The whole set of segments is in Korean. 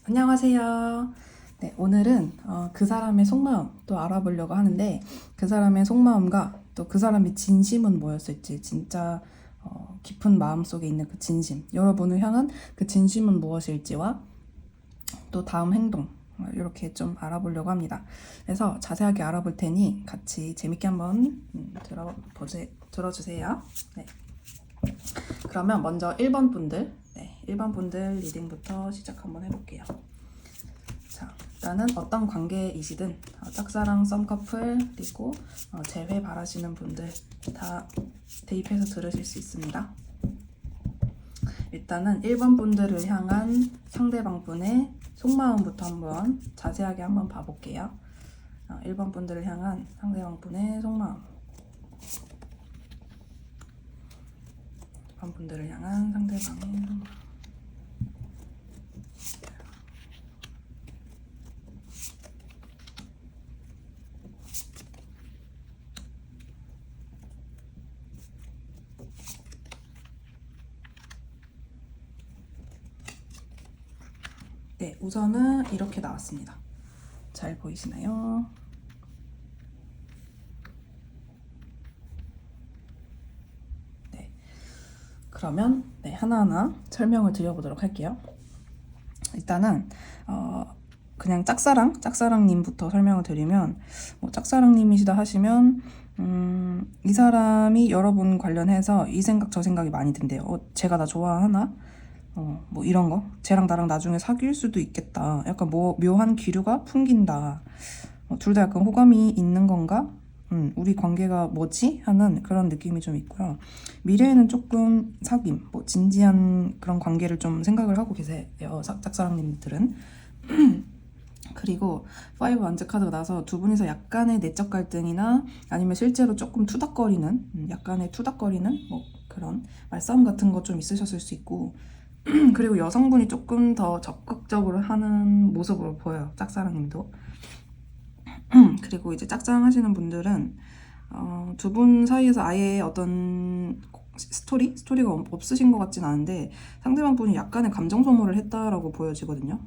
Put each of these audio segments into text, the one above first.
안녕하세요. 네, 오늘은 그 사람의 속마음 또 알아보려고 하는데 그 사람의 속마음과 또 그 사람의 진심은 뭐였을지 진짜 깊은 마음 속에 있는 그 진심, 여러분을 향한 그 진심은 무엇일지와 또 다음 행동 이렇게 좀 알아보려고 합니다. 그래서 자세하게 알아볼 테니 같이 재밌게 한번 들어주세요. 네. 그러면 먼저 1번 분들, 1번 분들 리딩부터 시작 한번 해볼게요. 자, 일단은 어떤 관계이시든 짝사랑, 썸커플, 그리고 재회 바라시는 분들 다 대입해서 들으실 수 있습니다. 일단은 1번 분들을 향한 상대방 분의 속마음부터 한번 자세하게 한번 봐볼게요. 1번 분들을 향한 상대방 분의 속마음, 1번 분들을 향한 상대방의 속마음. 네, 우선은 이렇게 나왔습니다. 잘 보이시나요? 네, 그러면 하나하나 설명을 드려보도록 할게요. 일단은 그냥 짝사랑님부터 설명을 드리면, 짝사랑님이시다 하시면 이 사람이 여러분 관련해서 이 생각 저 생각이 많이 든대요. 쟤가 나 좋아하나? 뭐 이런 거, 쟤랑 나랑 나중에 사귈 수도 있겠다. 약간 묘한 기류가 풍긴다. 둘 다 약간 호감이 있는 건가? 우리 관계가 뭐지? 하는 그런 느낌이 좀 있고요. 미래에는 조금 사귐, 진지한 그런 관계를 좀 생각을 하고 계세요. 짝사랑님들은. 그리고 5 완즈 카드가 나서 두 분이서 약간의 내적 갈등이나 아니면 실제로 조금 투닥거리는, 약간의 투닥거리는 그런 말싸움 같은 거 좀 있으셨을 수 있고, 그리고 여성분이 조금 더 적극적으로 하는 모습으로 보여요. 짝사랑님도. 그리고 이제 짝사랑하시는 분들은 두 분 사이에서 아예 어떤 스토리가 없으신 것 같진 않은데 상대방 분이 약간의 감정 소모를 했다라고 보여지거든요.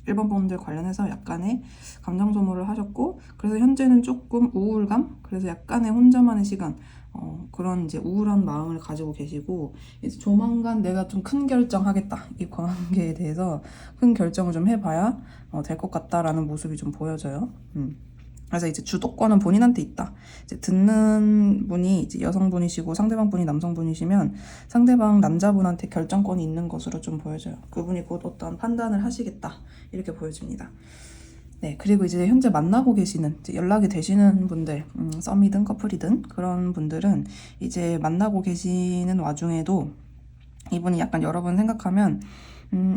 1번 분들 관련해서 약간의 감정 소모를 하셨고, 그래서 현재는 조금 우울감, 그래서 약간의 혼자만의 시간, 그런 이제 우울한 마음을 가지고 계시고, 이제 조만간 내가 좀 큰 결정하겠다, 이 관계에 대해서 큰 결정을 좀 해봐야 될 것 같다라는 모습이 좀 보여져요. 그래서 이제 주도권은 본인한테 있다. 이제 듣는 분이 이제 여성분이시고 상대방 분이 남성분이시면 상대방 남자분한테 결정권이 있는 것으로 좀 보여져요. 그분이 곧 어떤 판단을 하시겠다, 이렇게 보여집니다. 네, 그리고 이제 현재 만나고 계시는, 이제 연락이 되시는 분들, 썸이든 커플이든 그런 분들은 이제 만나고 계시는 와중에도 이분이 약간 여러분 생각하면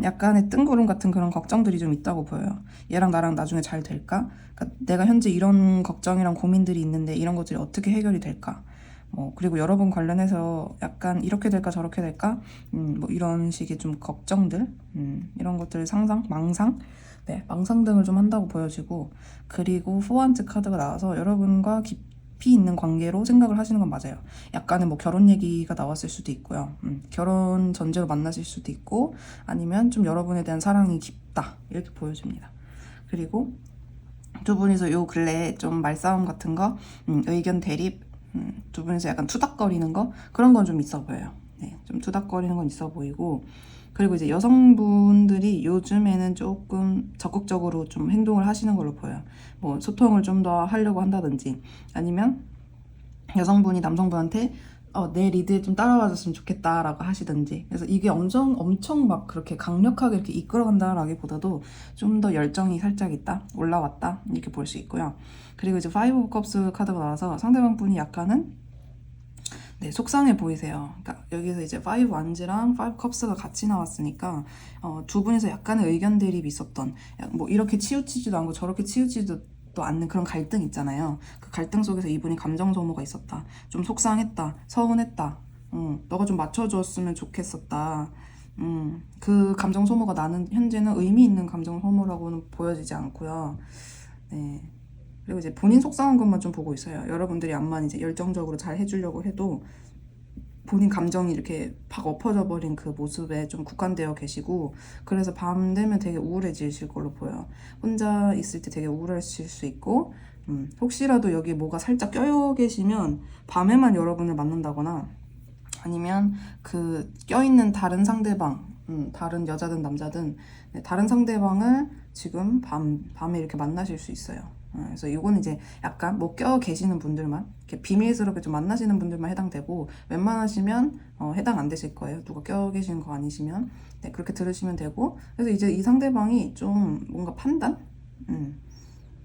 약간의 뜬구름 같은 그런 걱정들이 좀 있다고 보여요. 얘랑 나랑 나중에 잘 될까? 그러니까 내가 현재 이런 걱정이랑 고민들이 있는데 이런 것들이 어떻게 해결이 될까? 그리고 여러분 관련해서 약간 이렇게 될까 저렇게 될까? 이런 식의 좀 걱정들, 이런 것들 상상, 망상, 망상 등을 좀 한다고 보여지고, 그리고 포한트 카드가 나와서 여러분과 깊이 있는 관계로 생각을 하시는 건 맞아요. 약간의 결혼 얘기가 나왔을 수도 있고요. 결혼 전제로 만나실 수도 있고, 아니면 좀 여러분에 대한 사랑이 깊다, 이렇게 보여집니다. 그리고 두 분이서 요 근래에 좀 말싸움 같은 거, 의견 대립, 두 분이서 약간 투닥거리는 거, 그런 건 좀 있어 보여요. 네, 좀 투닥거리는 건 있어 보이고, 그리고 이제 여성분들이 요즘에는 조금 적극적으로 좀 행동을 하시는 걸로 보여요. 소통을 좀 더 하려고 한다든지, 아니면 여성분이 남성분한테 내 리드에 좀 따라와줬으면 좋겠다라고 하시든지. 그래서 이게 엄청 막 그렇게 강력하게 이렇게 이끌어간다라기보다도 좀 더 열정이 살짝 있다, 올라왔다, 이렇게 볼 수 있고요. 그리고 이제 5 오브 컵스 카드가 나와서 상대방 분이 약간은 속상해 보이세요. 그러니까 여기서 이제 5 완즈랑 5 컵스가 같이 나왔으니까 두 분이서 약간의 의견 대립이 있었던, 이렇게 치우치지도 않고 저렇게 치우치지도 않는 그런 갈등 있잖아요. 그 갈등 속에서 이분이 감정 소모가 있었다. 좀 속상했다. 서운했다. 너가 좀 맞춰줬으면 좋겠었다. 그 감정 소모가 나는 현재는 의미 있는 감정 소모라고는 보여지지 않고요. 네. 그리고 이제 본인 속상한 것만 좀 보고 있어요. 여러분들이 암만 이제 열정적으로 잘 해주려고 해도 본인 감정이 이렇게 팍 엎어져 버린 그 모습에 좀 국한되어 계시고, 그래서 밤 되면 되게 우울해지실 걸로 보여요. 혼자 있을 때 되게 우울하실 수 있고, 혹시라도 여기 뭐가 살짝 껴여 계시면 밤에만 여러분을 만난다거나, 아니면 그 껴있는 다른 상대방, 다른 여자든 남자든, 네, 다른 상대방을 지금 밤에 이렇게 만나실 수 있어요. 그래서 이거는 이제 약간 뭐 껴 계시는 분들만, 이렇게 비밀스럽게 좀 만나시는 분들만 해당되고, 웬만하시면 해당 안 되실 거예요. 누가 껴 계시는 거 아니시면. 네, 그렇게 들으시면 되고, 그래서 이제 이 상대방이 좀 뭔가 판단?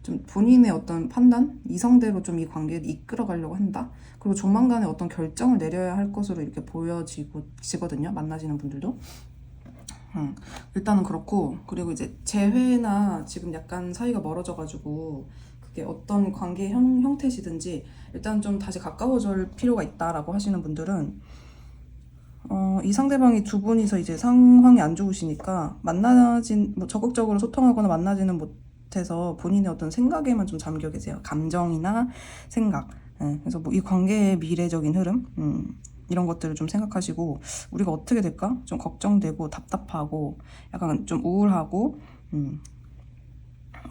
좀 본인의 어떤 판단, 이성대로 좀 이 관계를 이끌어가려고 한다. 그리고 조만간에 어떤 결정을 내려야 할 것으로 이렇게 보여지거든요. 만나시는 분들도. 일단은 그렇고, 그리고 이제 재회나 지금 약간 사이가 멀어져가지고 그게 어떤 관계 형태시든지 일단 좀 다시 가까워질 필요가 있다라고 하시는 분들은 이 상대방이 두 분이서 이제 상황이 안 좋으시니까 뭐 적극적으로 소통하거나 만나지는 못해서 본인의 어떤 생각에만 좀 잠겨 계세요. 감정이나 생각. 그래서 뭐 이 관계의 미래적인 흐름, 이런 것들을 좀 생각하시고, 우리가 어떻게 될까? 좀 걱정되고 답답하고 약간 좀 우울하고,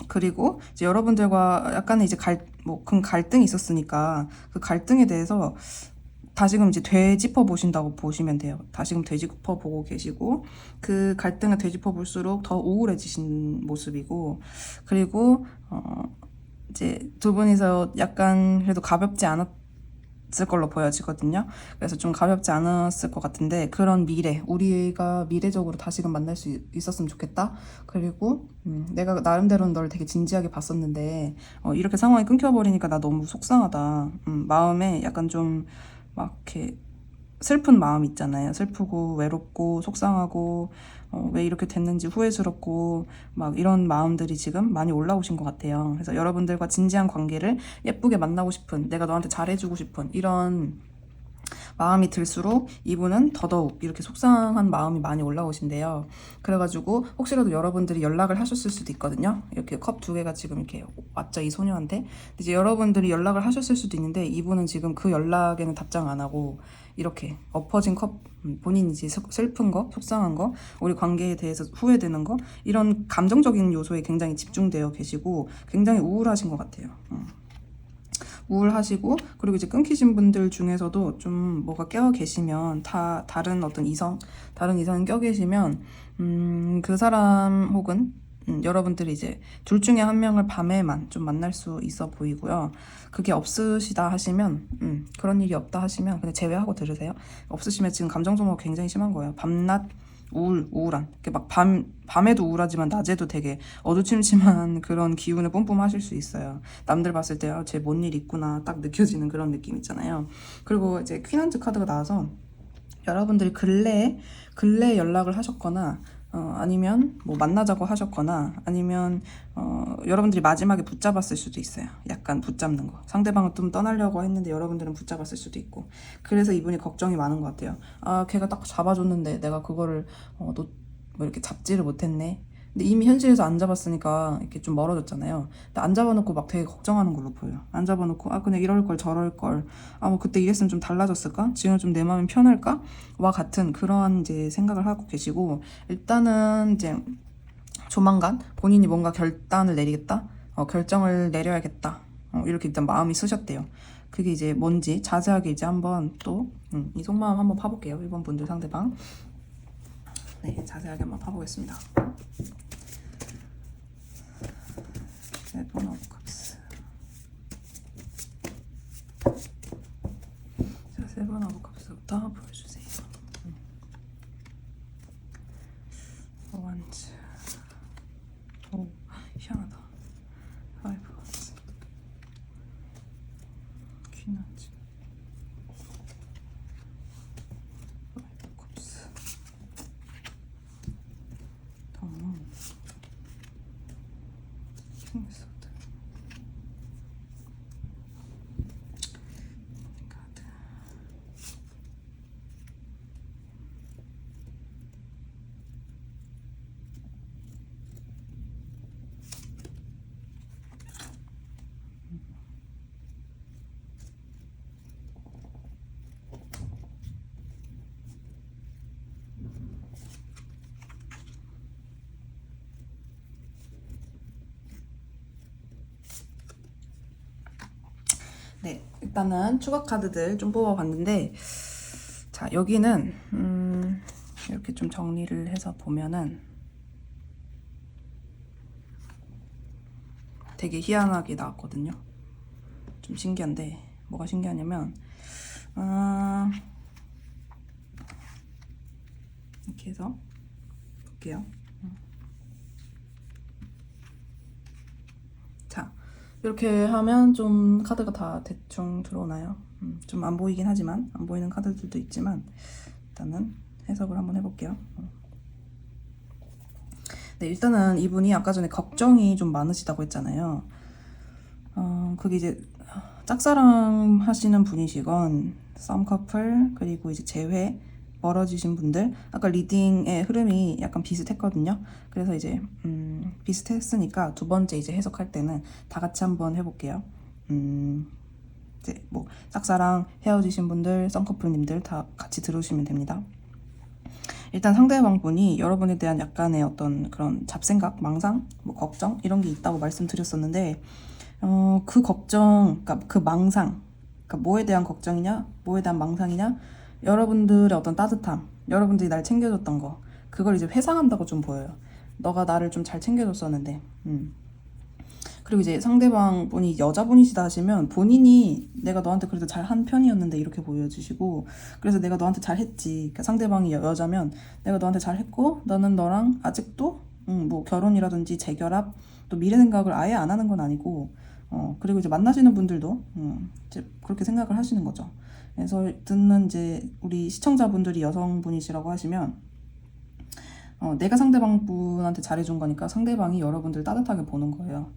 그리고 이제 여러분들과 약간의 이제 갈등이 있었으니까 그 갈등에 대해서 다시금 이제 되짚어 보신다고 보시면 돼요. 다시금 되짚어 보고 계시고, 그 갈등을 되짚어 볼수록 더 우울해지신 모습이고, 그리고 이제 두 분이서 약간 그래도 가볍지 않았을 걸로 보여지거든요. 그래서 좀 가볍지 않았을 것 같은데, 그런 우리가 미래적으로 다시금 만날 수 있었으면 좋겠다. 그리고 내가 나름대로는 널 되게 진지하게 봤었는데 이렇게 상황이 끊겨버리니까 나 너무 속상하다. 마음에 약간 좀 막 이렇게 슬픈 마음 있잖아요. 슬프고 외롭고 속상하고 왜 이렇게 됐는지 후회스럽고 막 이런 마음들이 지금 많이 올라오신 것 같아요. 그래서 여러분들과 진지한 관계를 예쁘게 만나고 싶은, 내가 너한테 잘해주고 싶은 이런 마음이 들수록 이분은 더더욱 이렇게 속상한 마음이 많이 올라오신대요. 그래가지고 혹시라도 여러분들이 연락을 하셨을 수도 있거든요. 이렇게 컵 두 개가 지금 이렇게 왔죠, 이 소녀한테. 이제 여러분들이 연락을 하셨을 수도 있는데 이분은 지금 그 연락에는 답장 안 하고 이렇게 엎어진 컵, 본인이 이제 슬픈 거, 속상한 거, 우리 관계에 대해서 후회되는 거, 이런 감정적인 요소에 굉장히 집중되어 계시고 굉장히 우울하신 것 같아요. 우울하시고, 그리고 이제 끊기신 분들 중에서도 좀 뭐가 껴 계시면 다른 어떤 다른 이성이 껴 계시면 그 사람 혹은 여러분들이 이제 둘 중에 한 명을 밤에만 좀 만날 수 있어 보이고요. 그게 없으시다 하시면 그런 일이 없다 하시면 그냥 제외하고 들으세요. 없으시면 지금 감정 소모가 굉장히 심한 거예요. 밤낮 우울한. 이렇게 막 밤에도 우울하지만 낮에도 되게 어두침침한 그런 기운을 뿜뿜하실 수 있어요. 남들 봤을 때, 쟤 뭔 일 있구나 딱 느껴지는 그런 느낌 있잖아요. 그리고 이제 퀸한트 카드가 나와서 여러분들이 근래에 연락을 하셨거나, 아니면 뭐 만나자고 하셨거나, 아니면 여러분들이 마지막에 붙잡았을 수도 있어요. 약간 붙잡는 거. 상대방은 좀 떠나려고 했는데 여러분들은 붙잡았을 수도 있고. 그래서 이분이 걱정이 많은 것 같아요. 아, 걔가 딱 잡아줬는데 내가 그거를 뭐 이렇게 잡지를 못했네. 근데 이미 현실에서 안 잡았으니까 이렇게 좀 멀어졌잖아요. 근데 안 잡아놓고 막 되게 걱정하는 걸로 보여요. 안 잡아놓고 그냥 이럴 걸 저럴 걸, 뭐 그때 이랬으면 좀 달라졌을까? 지금 좀 내 마음이 편할까? 와 같은 그러한 이제 생각을 하고 계시고, 일단은 이제 조만간 본인이 뭔가 결단을 내리겠다, 결정을 내려야겠다, 이렇게 일단 마음이 쓰셨대요. 그게 이제 뭔지 자세하게 이제 한번 또 이 속마음 한번 파볼게요. 1번 분들 상대방. 네, 자세하게 한번 파보겠습니다. 세븐 오브 컵스. 자, 세븐 오브 컵스부터 보여주세요. 원즈. 오, 희한하다. 파이브 원즈. 퀸원즈. 파이브 컵스. 덤문. 킹소드. 카드. 네, 일단은 추가 카드들 좀 뽑아봤는데, 자, 여기는 이렇게 좀 정리를 해서 보면은 되게 희한하게 나왔거든요. 좀 신기한데, 뭐가 신기하냐면 이렇게 해서 볼게요. 자, 이렇게 하면 좀 카드가 다 대충 들어오나요? 좀 안 보이긴 하지만, 안 보이는 카드들도 있지만, 일단은 해석을 한번 해볼게요. 네, 일단은 이분이 아까 전에 걱정이 좀 많으시다고 했잖아요. 그게 이제 짝사랑 하시는 분이시건, 썸커플, 그리고 이제 재회, 멀어지신 분들, 아까 리딩의 흐름이 약간 비슷했거든요. 그래서 이제 비슷했으니까 두 번째 이제 해석할 때는 다 같이 한번 해볼게요. 이제 뭐 짝사랑 헤어지신 분들, 썸커플님들 다 같이 들으시면 됩니다. 일단 상대방 분이 여러분에 대한 약간의 어떤 그런 잡생각, 망상, 뭐 걱정 이런 게 있다고 말씀드렸었는데, 그 걱정, 그러니까 그 망상, 그러니까 뭐에 대한 걱정이냐, 뭐에 대한 망상이냐, 여러분들의 어떤 따뜻함, 여러분들이 날 챙겨줬던 거, 그걸 이제 회상한다고 좀 보여요. 너가 나를 좀 잘 챙겨줬었는데. 그리고 이제 상대방 분이 여자분이시다 하시면 본인이 내가 너한테 그래도 잘한 편이었는데 이렇게 보여주시고, 그래서 내가 너한테 잘했지. 그러니까 상대방이 여자면 내가 너한테 잘했고, 너는 너랑 아직도 뭐 결혼이라든지 재결합, 또 미래 생각을 아예 안 하는 건 아니고, 그리고 이제 만나시는 분들도 이제 그렇게 생각을 하시는 거죠. 그래서 듣는 이제 우리 시청자분들이 여성분이시라고 하시면, 내가 상대방 분한테 잘해준 거니까 상대방이 여러분들 따뜻하게 보는 거예요.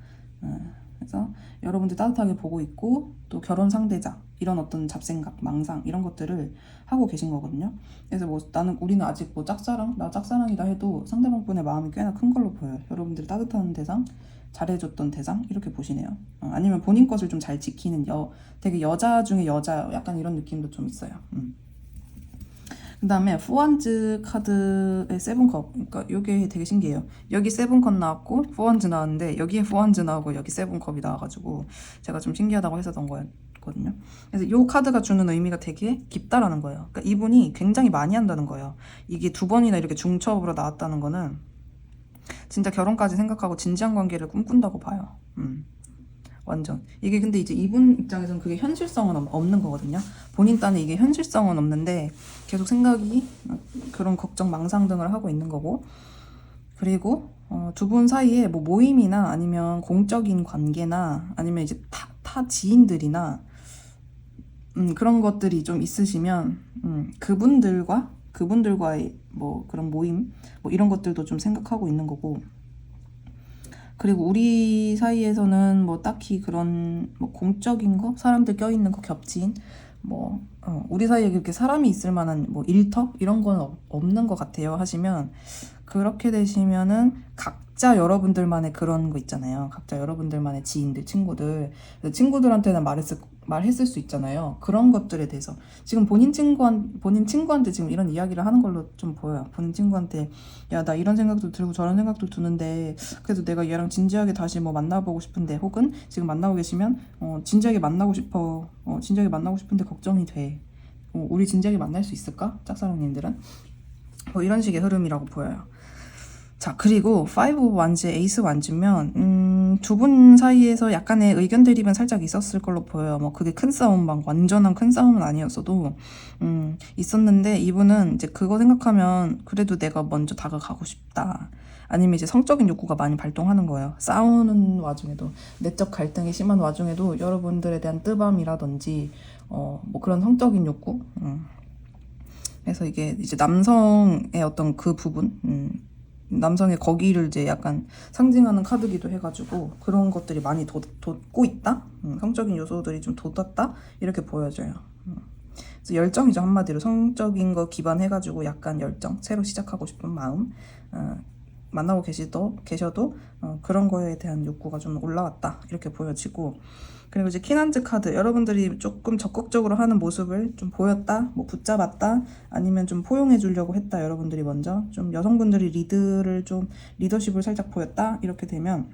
그래서 여러분들 따뜻하게 보고 있고, 또 결혼 상대자 이런 어떤 잡생각, 망상 이런 것들을 하고 계신 거거든요. 그래서 뭐 우리는 아직 뭐 나 짝사랑이다 해도 상대방 분의 마음이 꽤나 큰 걸로 보여요. 여러분들이 따뜻한 대상, 잘해줬던 대상 이렇게 보시네요. 아니면 본인 것을 좀 잘 지키는 되게 여자 중에 여자 약간 이런 느낌도 좀 있어요. 그 다음에 포원즈 카드의 세븐컵, 그러니까 이게 되게 신기해요. 여기 세븐컵 나왔고 포원즈 나왔는데 여기에 포원즈 나오고 여기 세븐컵이 나와가지고 제가 좀 신기하다고 했었던 거였거든요. 그래서 이 카드가 주는 의미가 되게 깊다라는 거예요. 그러니까 이분이 굉장히 많이 한다는 거예요. 이게 두 번이나 이렇게 중첩으로 나왔다는 거는 진짜 결혼까지 생각하고 진지한 관계를 꿈꾼다고 봐요. 완전. 이게 근데 이제 이분 입장에서는 그게 현실성은 없는 거거든요. 본인 딴에 이게 현실성은 없는데 계속 생각이 그런 걱정, 망상 등을 하고 있는 거고, 그리고 두 분 사이에 뭐 모임이나 아니면 공적인 관계나 아니면 이제 타 지인들이나 그런 것들이 좀 있으시면 그분들과의 뭐 그런 모임 뭐 이런 것들도 좀 생각하고 있는 거고, 그리고 우리 사이에서는 뭐 딱히 그런 뭐 공적인 거, 사람들 껴있는 거 겹친 뭐 우리 사이에 그렇게 사람이 있을 만한 뭐 일터 이런 건 없는 것 같아요 하시면, 그렇게 되시면은 각자 여러분들만의 그런 거 있잖아요. 각자 여러분들만의 지인들, 친구들한테는 말했을 수 있잖아요. 그런 것들에 대해서 지금 본인 친구한테 지금 이런 이야기를 하는 걸로 좀 보여요. 본인 친구한테 야, 나 이런 생각도 들고 저런 생각도 드는데 그래도 내가 얘랑 진지하게 다시 뭐 만나보고 싶은데, 혹은 지금 만나고 계시면 진지하게 만나고 싶어, 진지하게 만나고 싶은데 걱정이 돼. 우리 진지하게 만날 수 있을까? 짝사랑님들은 뭐 이런 식의 흐름이라고 보여요. 자, 그리고 5 완즈, 에이스 완즈면 두 분 사이에서 약간의 의견 대립은 살짝 있었을 걸로 보여요. 뭐 그게 큰 싸움, 막 완전한 큰 싸움은 아니었어도 있었는데, 이분은 이제 그거 생각하면 그래도 내가 먼저 다가가고 싶다, 아니면 이제 성적인 욕구가 많이 발동하는 거예요. 싸우는 와중에도, 내적 갈등이 심한 와중에도 여러분들에 대한 뜨밤이라든지 뭐 그런 성적인 욕구. 그래서 이게 이제 남성의 어떤 그 부분, 남성의 거기를 이제 약간 상징하는 카드기도 해가지고 그런 것들이 많이 돋고 있다? 성적인 요소들이 좀 돋았다? 이렇게 보여져요. 그래서 열정이죠. 한마디로 성적인 거 기반해가지고 약간 열정, 새로 시작하고 싶은 마음, 만나고 계셔도 그런 거에 대한 욕구가 좀 올라왔다 이렇게 보여지고, 그리고 이제 키난즈 카드, 여러분들이 조금 적극적으로 하는 모습을 좀 보였다, 뭐 붙잡았다, 아니면 좀 포용해 주려고 했다, 여러분들이 먼저 좀 여성분들이 리더십을 살짝 보였다, 이렇게 되면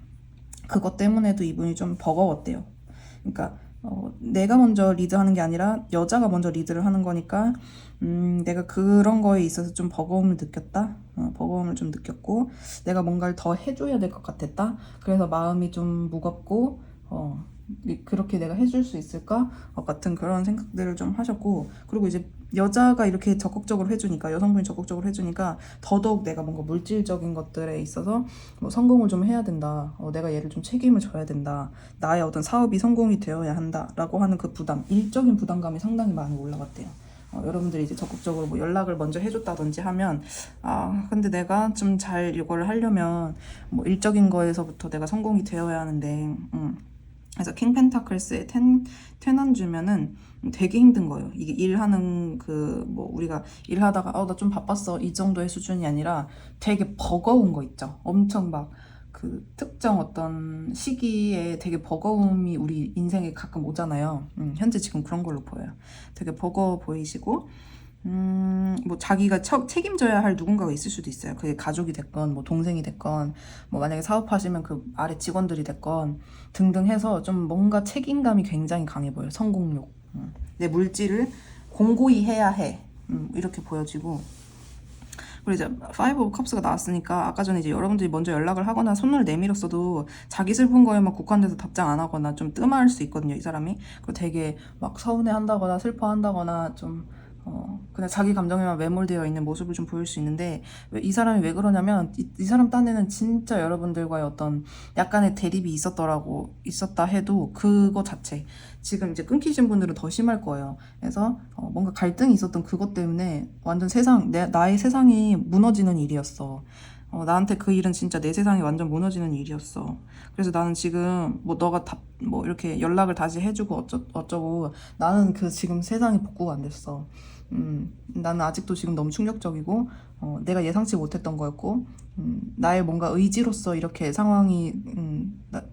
그것 때문에도 이분이 좀 버거웠대요. 그러니까 내가 먼저 리드하는 게 아니라 여자가 먼저 리드를 하는 거니까 내가 그런 거에 있어서 좀 버거움을 느꼈다. 버거움을 좀 느꼈고 내가 뭔가를 더 해줘야 될 것 같았다. 그래서 마음이 좀 무겁고 그렇게 내가 해줄 수 있을까? 같은 그런 생각들을 좀 하셨고 그리고 이제 여자가 이렇게 적극적으로 해주니까 여성분이 적극적으로 해주니까 더더욱 내가 뭔가 물질적인 것들에 있어서 뭐 성공을 좀 해야 된다. 내가 얘를 좀 책임을 져야 된다. 나의 어떤 사업이 성공이 되어야 한다라고 하는 그 부담, 일적인 부담감이 상당히 많이 올라갔대요. 여러분들이 이제 적극적으로 뭐 연락을 먼저 해줬다든지 하면 근데 내가 좀 잘 이걸 하려면 뭐 일적인 거에서부터 내가 성공이 되어야 하는데 그래서 킹 펜타클스의 텐안 주면은 되게 힘든 거예요. 이게 일하는 그 뭐 우리가 일하다가 나 좀 바빴어 이 정도의 수준이 아니라 되게 버거운 거 있죠. 엄청 막 그 특정 어떤 시기에 되게 버거움이 우리 인생에 가끔 오잖아요. 현재 지금 그런 걸로 보여요. 되게 버거워 보이시고 뭐 자기가 책임져야 할 누군가가 있을 수도 있어요. 그게 가족이 됐건 뭐 동생이 됐건 뭐 만약에 사업하시면 그 아래 직원들이 됐건 등등 해서 좀 뭔가 책임감이 굉장히 강해 보여요. 성공욕. 내 물질을 공고히 해야 해. 이렇게 보여지고 그리고 이제 파이브 오브 컵스가 나왔으니까 아까 전에 이제 여러분들이 먼저 연락을 하거나 손을 내밀었어도 자기 슬픈 거에만 국한돼서 답장 안 하거나 좀 뜸할 수 있거든요, 이 사람이. 그리고 되게 막 서운해한다거나 슬퍼한다거나 좀 그냥 자기 감정에만 매몰되어 있는 모습을 좀 보일 수 있는데 이 사람이 왜 그러냐면 이 사람 딴에는 진짜 여러분들과의 어떤 약간의 대립이 있었다 해도 그거 자체 지금 이제 끊기신 분들은 더 심할 거예요. 그래서 뭔가 갈등이 있었던 그것 때문에 완전 나의 세상이 무너지는 일이었어. 나한테 그 일은 진짜 내 세상이 완전 무너지는 일이었어. 그래서 나는 지금 뭐 너가 뭐 이렇게 연락을 다시 해주고 어쩌고 나는 그 지금 세상이 복구가 안 됐어. 나는 아직도 지금 너무 충격적이고 내가 예상치 못했던 거였고 나의 뭔가 의지로서 이렇게 상황이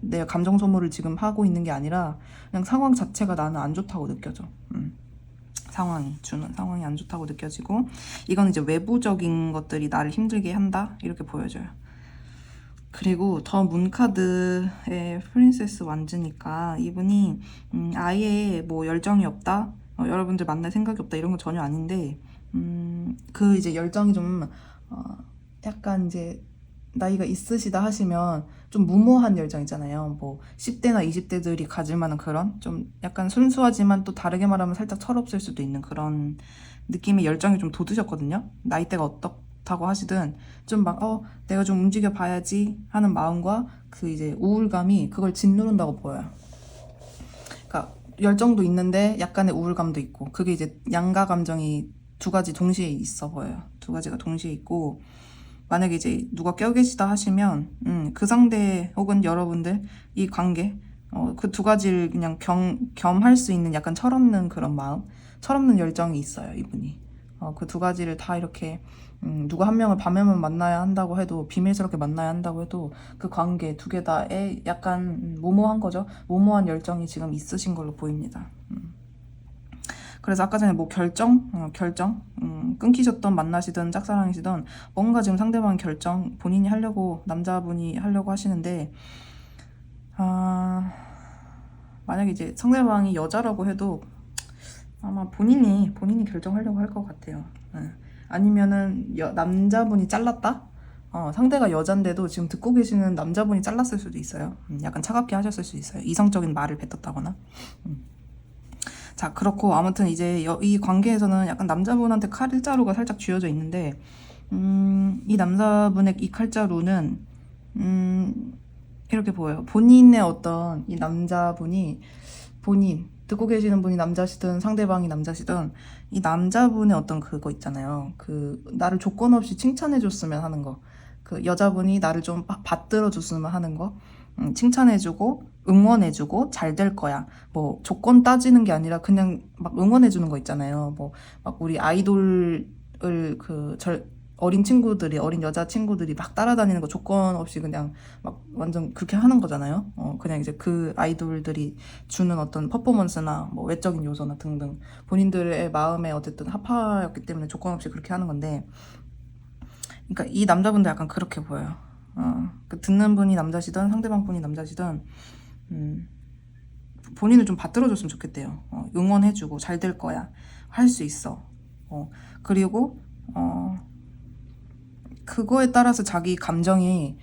내 감정 소모를 지금 하고 있는 게 아니라 그냥 상황 자체가 나는 안 좋다고 느껴져. 주는 상황이 안 좋다고 느껴지고 이건 이제 외부적인 것들이 나를 힘들게 한다 이렇게 보여져요. 그리고 더 문카드의 프린세스 완즈니까 이분이 아예 뭐 열정이 없다 여러분들 만날 생각이 없다 이런 건 전혀 아닌데 그 이제 열정이 좀 약간 이제 나이가 있으시다 하시면 좀 무모한 열정 있잖아요. 뭐 10대나 20대들이 가질 만한 그런 좀 약간 순수하지만 또 다르게 말하면 살짝 철없을 수도 있는 그런 느낌의 열정이 좀 돋으셨거든요. 나이대가 어떻다고 하시든 좀 막 내가 좀 움직여 봐야지 하는 마음과 그 이제 우울감이 그걸 짓누른다고 보여요. 그러니까 열정도 있는데 약간의 우울감도 있고 그게 이제 양가 감정이 두 가지 동시에 있어 보여요. 두 가지가 동시에 있고 만약에 이제 누가 껴계시다 하시면 그 상대 혹은 여러분들 이 관계 그 두 가지를 그냥 겸할 수 있는 약간 철없는 그런 마음 철없는 열정이 있어요 이분이. 그 두 가지를 다 이렇게 누가 한 명을 밤에만 만나야 한다고 해도 비밀스럽게 만나야 한다고 해도 그 관계 두 개 다에 약간 모모한 거죠. 모모한 열정이 지금 있으신 걸로 보입니다. 그래서 아까 전에 뭐 결정 끊기셨던 만나시든 짝사랑이시든 뭔가 지금 상대방 결정 본인이 하려고 남자분이 하려고 하시는데 만약에 이제 상대방이 여자라고 해도 아마 본인이 결정하려고 할 것 같아요. 아니면은 남자분이 잘랐다? 상대가 여잔데도 지금 듣고 계시는 남자분이 잘랐을 수도 있어요. 약간 차갑게 하셨을 수 있어요. 이성적인 말을 뱉었다거나. 자, 그렇고 아무튼 이제 이 관계에서는 약간 남자분한테 칼자루가 살짝 쥐어져 있는데 이 남자분의 이 칼자루는 이렇게 보여요. 본인의 어떤 이 남자분이 듣고 계시는 분이 남자시든 상대방이 남자시든 이 남자분의 어떤 그거 있잖아요. 그 나를 조건 없이 칭찬해줬으면 하는 거. 그 여자분이 나를 좀 받들어줬으면 하는 거. 칭찬해주고 응원해주고 잘 될 거야. 뭐 조건 따지는 게 아니라 그냥 막 응원해주는 거 있잖아요. 뭐 막 우리 아이돌을 어린 여자 친구들이 막 따라다니는 거 조건 없이 그냥 막 완전 그렇게 하는 거잖아요. 그냥 이제 그 아이돌들이 주는 어떤 퍼포먼스나 뭐 외적인 요소나 등등 본인들의 마음에 어쨌든 합하였기 때문에 조건 없이 그렇게 하는 건데, 그러니까 이 남자분도 약간 그렇게 보여요. 그 듣는 분이 남자시든 상대방 분이 남자시든 본인을 좀 받들어줬으면 좋겠대요. 응원해주고 잘 될 거야. 할 수 있어. 그리고 그거에 따라서 자기 감정이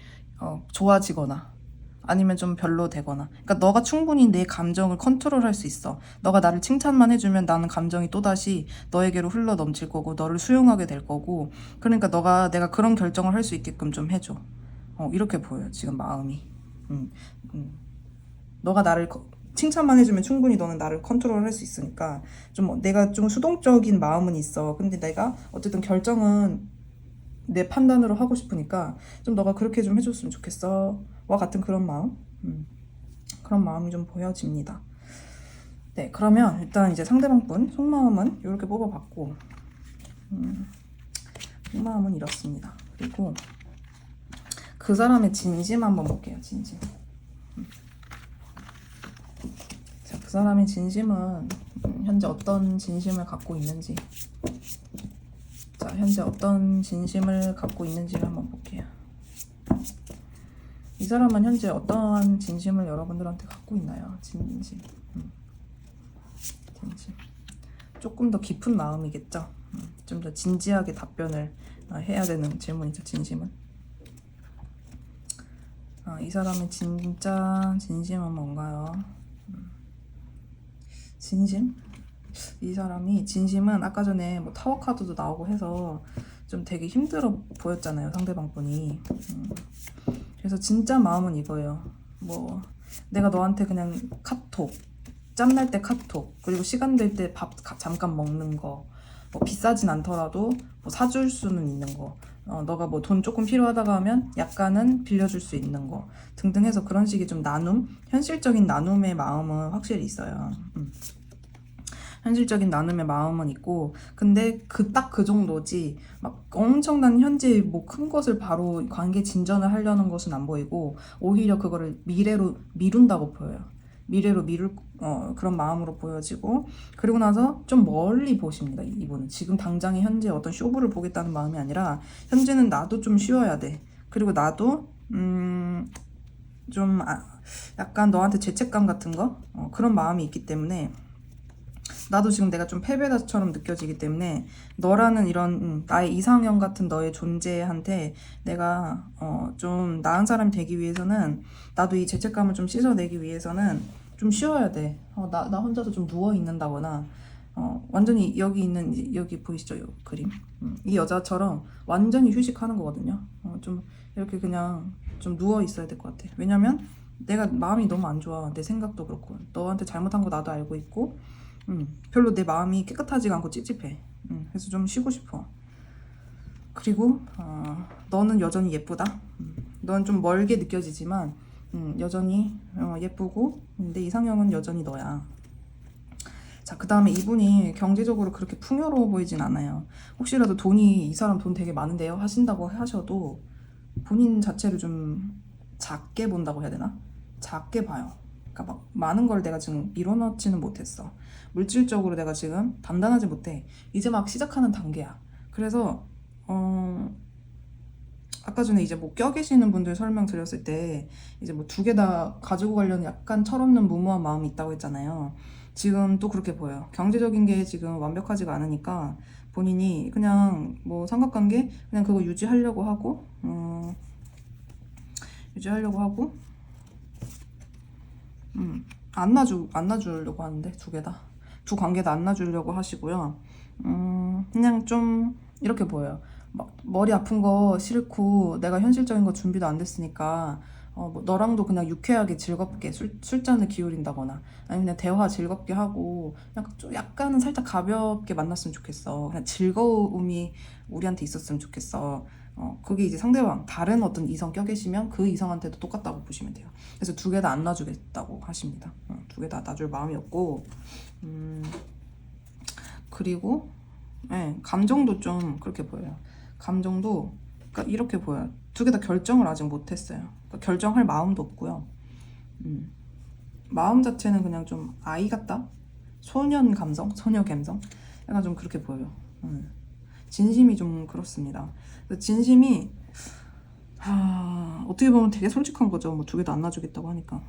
좋아지거나 아니면 좀 별로 되거나, 그러니까 너가 충분히 내 감정을 컨트롤할 수 있어. 너가 나를 칭찬만 해주면 나는 감정이 또다시 너에게로 흘러 넘칠 거고 너를 수용하게 될 거고, 그러니까 내가 그런 결정을 할 수 있게끔 좀 해줘. 이렇게 보여요 지금 마음이. 음, 너가 나를 칭찬만 해주면 충분히 너는 나를 컨트롤할 수 있으니까, 좀 내가 좀 수동적인 마음은 있어. 근데 내가 어쨌든 결정은 내 판단으로 하고 싶으니까 좀 너가 그렇게 좀 해줬으면 좋겠어 와 같은 그런 마음. 그런 마음이 좀 보여집니다. 네, 그러면 일단 이제 상대방 분 속마음은 이렇게 뽑아봤고, 속마음은 이렇습니다. 그리고 그 사람의 진심 한번 볼게요. 진심. 자, 그 사람의 진심은 현재 어떤 진심을 갖고 있는지, 자, 현재 어떤 진심을 갖고 있는지를 한번 볼게요. 이 사람은 현재 어떠한 진심을 여러분들한테 갖고 있나요? 진심. 진심. 조금 더 깊은 마음이겠죠? 좀 더 진지하게 답변을 해야 되는 질문이죠, 진심은. 이 사람의 진짜 진심은 뭔가요? 진심? 이 사람이 진심은 아까 전에 뭐 타워 카드도 나오고 해서 좀 되게 힘들어 보였잖아요, 상대방 분이. 그래서 진짜 마음은 이거예요. 뭐 내가 너한테 그냥 카톡, 짬날 때 카톡, 그리고 시간 될 때 밥 잠깐 먹는 거, 뭐 비싸진 않더라도 뭐 사줄 수는 있는 거, 너가 뭐 돈 조금 필요하다가 하면 약간은 빌려줄 수 있는 거 등등 해서 그런 식의 좀 나눔, 현실적인 나눔의 마음은 확실히 있어요. 현실적인 나눔의 마음은 있고, 근데 딱 그 정도지 막 엄청난 현재 뭐 큰 것을 바로 관계 진전을 하려는 것은 안 보이고, 오히려 그거를 미래로 미룬다고 보여요. 미래로 미룰 그런 마음으로 보여지고, 그리고 나서 좀 멀리 보십니다. 이분은 지금 당장의 현재 어떤 쇼부를 보겠다는 마음이 아니라, 현재는 나도 좀 쉬어야 돼. 그리고 나도 좀 약간 너한테 죄책감 같은 거, 그런 마음이 있기 때문에, 나도 지금 내가 좀 패배자처럼 느껴지기 때문에 너라는 이런 나의 이상형 같은 너의 존재한테 내가 좀 나은 사람이 되기 위해서는, 나도 이 죄책감을 좀 씻어내기 위해서는 좀 쉬어야 돼. 나 혼자서 좀 누워 있는다거나, 완전히 여기 보이시죠? 이 그림. 이 여자처럼 완전히 휴식하는 거거든요. 좀 이렇게 그냥 좀 누워 있어야 될 것 같아. 왜냐면 내가 마음이 너무 안 좋아. 내 생각도 그렇고 너한테 잘못한 거 나도 알고 있고, 별로 내 마음이 깨끗하지가 않고 찝찝해. 그래서 좀 쉬고 싶어. 그리고 너는 여전히 예쁘다. 넌 좀 멀게 느껴지지만 여전히 예쁘고, 내 이상형은 여전히 너야. 자, 그 다음에 이분이 경제적으로 그렇게 풍요로워 보이진 않아요. 혹시라도 이 사람 돈 되게 많은데요 하신다고 하셔도 본인 자체를 좀 작게 본다고 해야 되나? 작게 봐요. 그러니까 막 많은 걸 내가 지금 밀어넣지는 못했어. 물질적으로 내가 지금 단단하지 못해. 이제 막 시작하는 단계야. 그래서 아까 전에 이제 뭐 껴 계시는 분들 설명드렸을 때 이제 뭐 두 개 다 가지고 가려는 약간 철없는 무모한 마음이 있다고 했잖아요. 지금 또 그렇게 보여요. 경제적인 게 지금 완벽하지가 않으니까 본인이 그냥 뭐 삼각관계 그냥 그거 유지하려고 하고, 안 놔주려고 하는데, 두 관계 다 안 놔주려고 하시고요. 그냥 좀 이렇게 보여요. 막 머리 아픈 거 싫고 내가 현실적인 거 준비도 안 됐으니까 뭐 너랑도 그냥 유쾌하게 즐겁게 술잔을 기울인다거나, 아니면 그냥 대화 즐겁게 하고 약간은 살짝 가볍게 만났으면 좋겠어. 그냥 즐거움이 우리한테 있었으면 좋겠어. 그게 이제 상대방 다른 어떤 이성 껴계시면 그 이성한테도 똑같다고 보시면 돼요. 그래서 두 개 다 안 놔주겠다고 하십니다. 두 개 다 놔줄 마음이 없고, 그리고 감정도 좀 그렇게 보여요. 감정도 그러니까 이렇게 보여요. 두 개 다 결정을 아직 못했어요. 그러니까 결정할 마음도 없고요. 마음 자체는 그냥 좀 아이 같다? 소녀 감성? 약간 좀 그렇게 보여요. 진심이 좀 그렇습니다. 진심이 어떻게 보면 되게 솔직한 거죠. 뭐 두 개 다 안 놔주겠다고 하니까.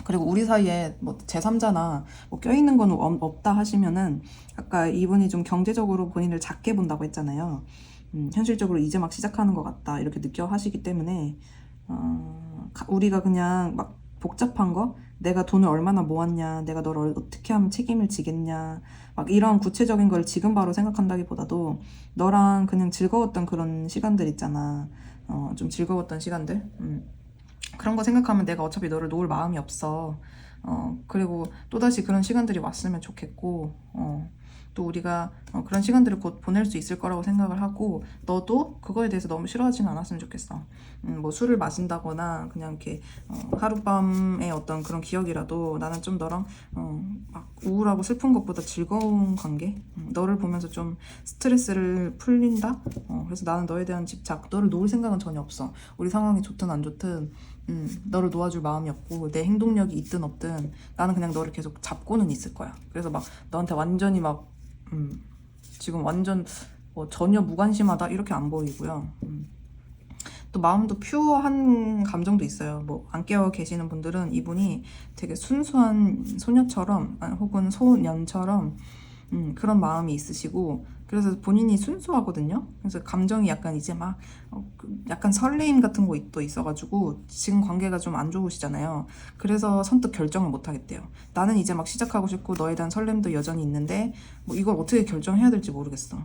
그리고 우리 사이에 뭐 제3자나 뭐 껴있는 건 없다 하시면은 아까 이분이 좀 경제적으로 본인을 작게 본다고 했잖아요. 현실적으로 이제 막 시작하는 것 같다 이렇게 느껴 하시기 때문에 우리가 그냥 막 복잡한 거 내가 돈을 얼마나 모았냐 내가 너를 어떻게 하면 책임을 지겠냐 막 이런 구체적인 걸 지금 바로 생각한다기보다도 너랑 그냥 즐거웠던 그런 시간들 있잖아. 좀 즐거웠던 시간들 그런 거 생각하면 내가 어차피 너를 놓을 마음이 없어. 그리고 또다시 그런 시간들이 왔으면 좋겠고, 또 우리가 그런 시간들을 곧 보낼 수 있을 거라고 생각을 하고, 너도 그거에 대해서 너무 싫어하지는 않았으면 좋겠어. 뭐 술을 마신다거나 그냥 이렇게 하룻밤의 어떤 그런 기억이라도 나는 좀 너랑 막 우울하고 슬픈 것보다 즐거운 관계? 너를 보면서 좀 스트레스를 풀린다? 그래서 나는 너에 대한 집착, 너를 놓을 생각은 전혀 없어. 우리 상황이 좋든 안 좋든 너를 놓아줄 마음이 없고 내 행동력이 있든 없든 나는 그냥 너를 계속 잡고는 있을 거야. 그래서 막 너한테 완전히 막 지금 완전 뭐 전혀 무관심하다 이렇게 안 보이고요. 또 마음도 퓨어한 감정도 있어요. 뭐 안 깨어 계시는 분들은 이분이 되게 순수한 소녀처럼 혹은 소년처럼 그런 마음이 있으시고 그래서 본인이 순수하거든요. 그래서 감정이 약간 이제 막 약간 설레임 같은 거 또 있어가지고 지금 관계가 좀 안 좋으시잖아요. 그래서 선뜻 결정을 못 하겠대요. 나는 이제 막 시작하고 싶고 너에 대한 설렘도 여전히 있는데 뭐 이걸 어떻게 결정해야 될지 모르겠어.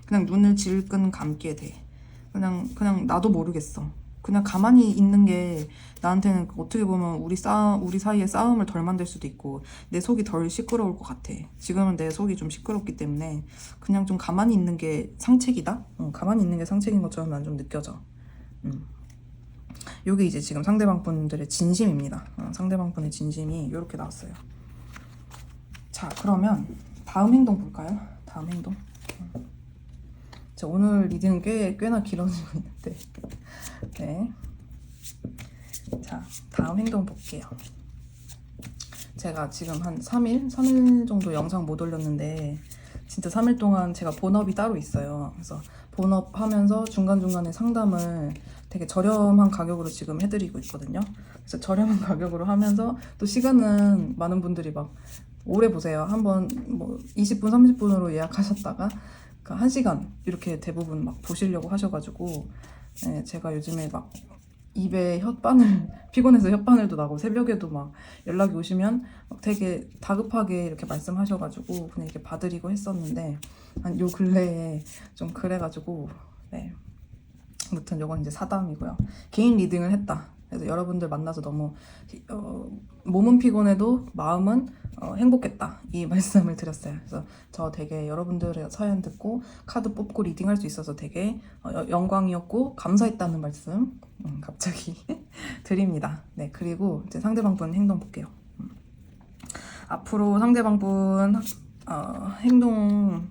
그냥 눈을 질끈 감게 돼. 그냥 나도 모르겠어. 그냥 가만히 있는 게 나한테는 어떻게 보면 우리 사이의 싸움을 덜 만들 수도 있고 내 속이 덜 시끄러울 것 같아. 지금은 내 속이 좀 시끄럽기 때문에 그냥 좀 가만히 있는 게 상책이다? 가만히 있는 게 상책인 것처럼 난 좀 느껴져. 요게 이제 지금 상대방 분들의 진심입니다. 상대방 분의 진심이 이렇게 나왔어요. 자, 그러면 다음 행동 볼까요? 다음 행동. 오늘 리딩은 꽤나 길어지고 있는데 네. 자, 다음 행동 볼게요. 제가 지금 한 3일 정도 영상 못 올렸는데 진짜 3일 동안 제가 본업이 따로 있어요. 그래서 본업 하면서 중간중간에 상담을 되게 저렴한 가격으로 지금 해드리고 있거든요. 그래서 저렴한 가격으로 하면서 또 시간은 많은 분들이 막 오래 보세요. 한번 뭐 20분, 30분으로 예약하셨다가 1시간 이렇게 대부분 막 보시려고 하셔가지고 네, 제가 요즘에 막 입에 혓바늘 피곤해서 혓바늘도 나고 새벽에도 막 연락이 오시면 막 되게 다급하게 이렇게 말씀하셔가지고 그냥 이렇게 봐드리고 했었는데 한 요 근래에 좀 그래가지고 네 아무튼 요건 이제 사담이고요. 개인 리딩을 했다. 그래서 여러분들 만나서 너무 몸은 피곤해도 마음은 행복했다 이 말씀을 드렸어요. 그래서 저 되게 여러분들의 사연 듣고 카드 뽑고 리딩할 수 있어서 되게 영광이었고 감사했다는 말씀 갑자기 드립니다. 네, 그리고 이제 상대방 분 행동 볼게요. 앞으로 상대방 분 행동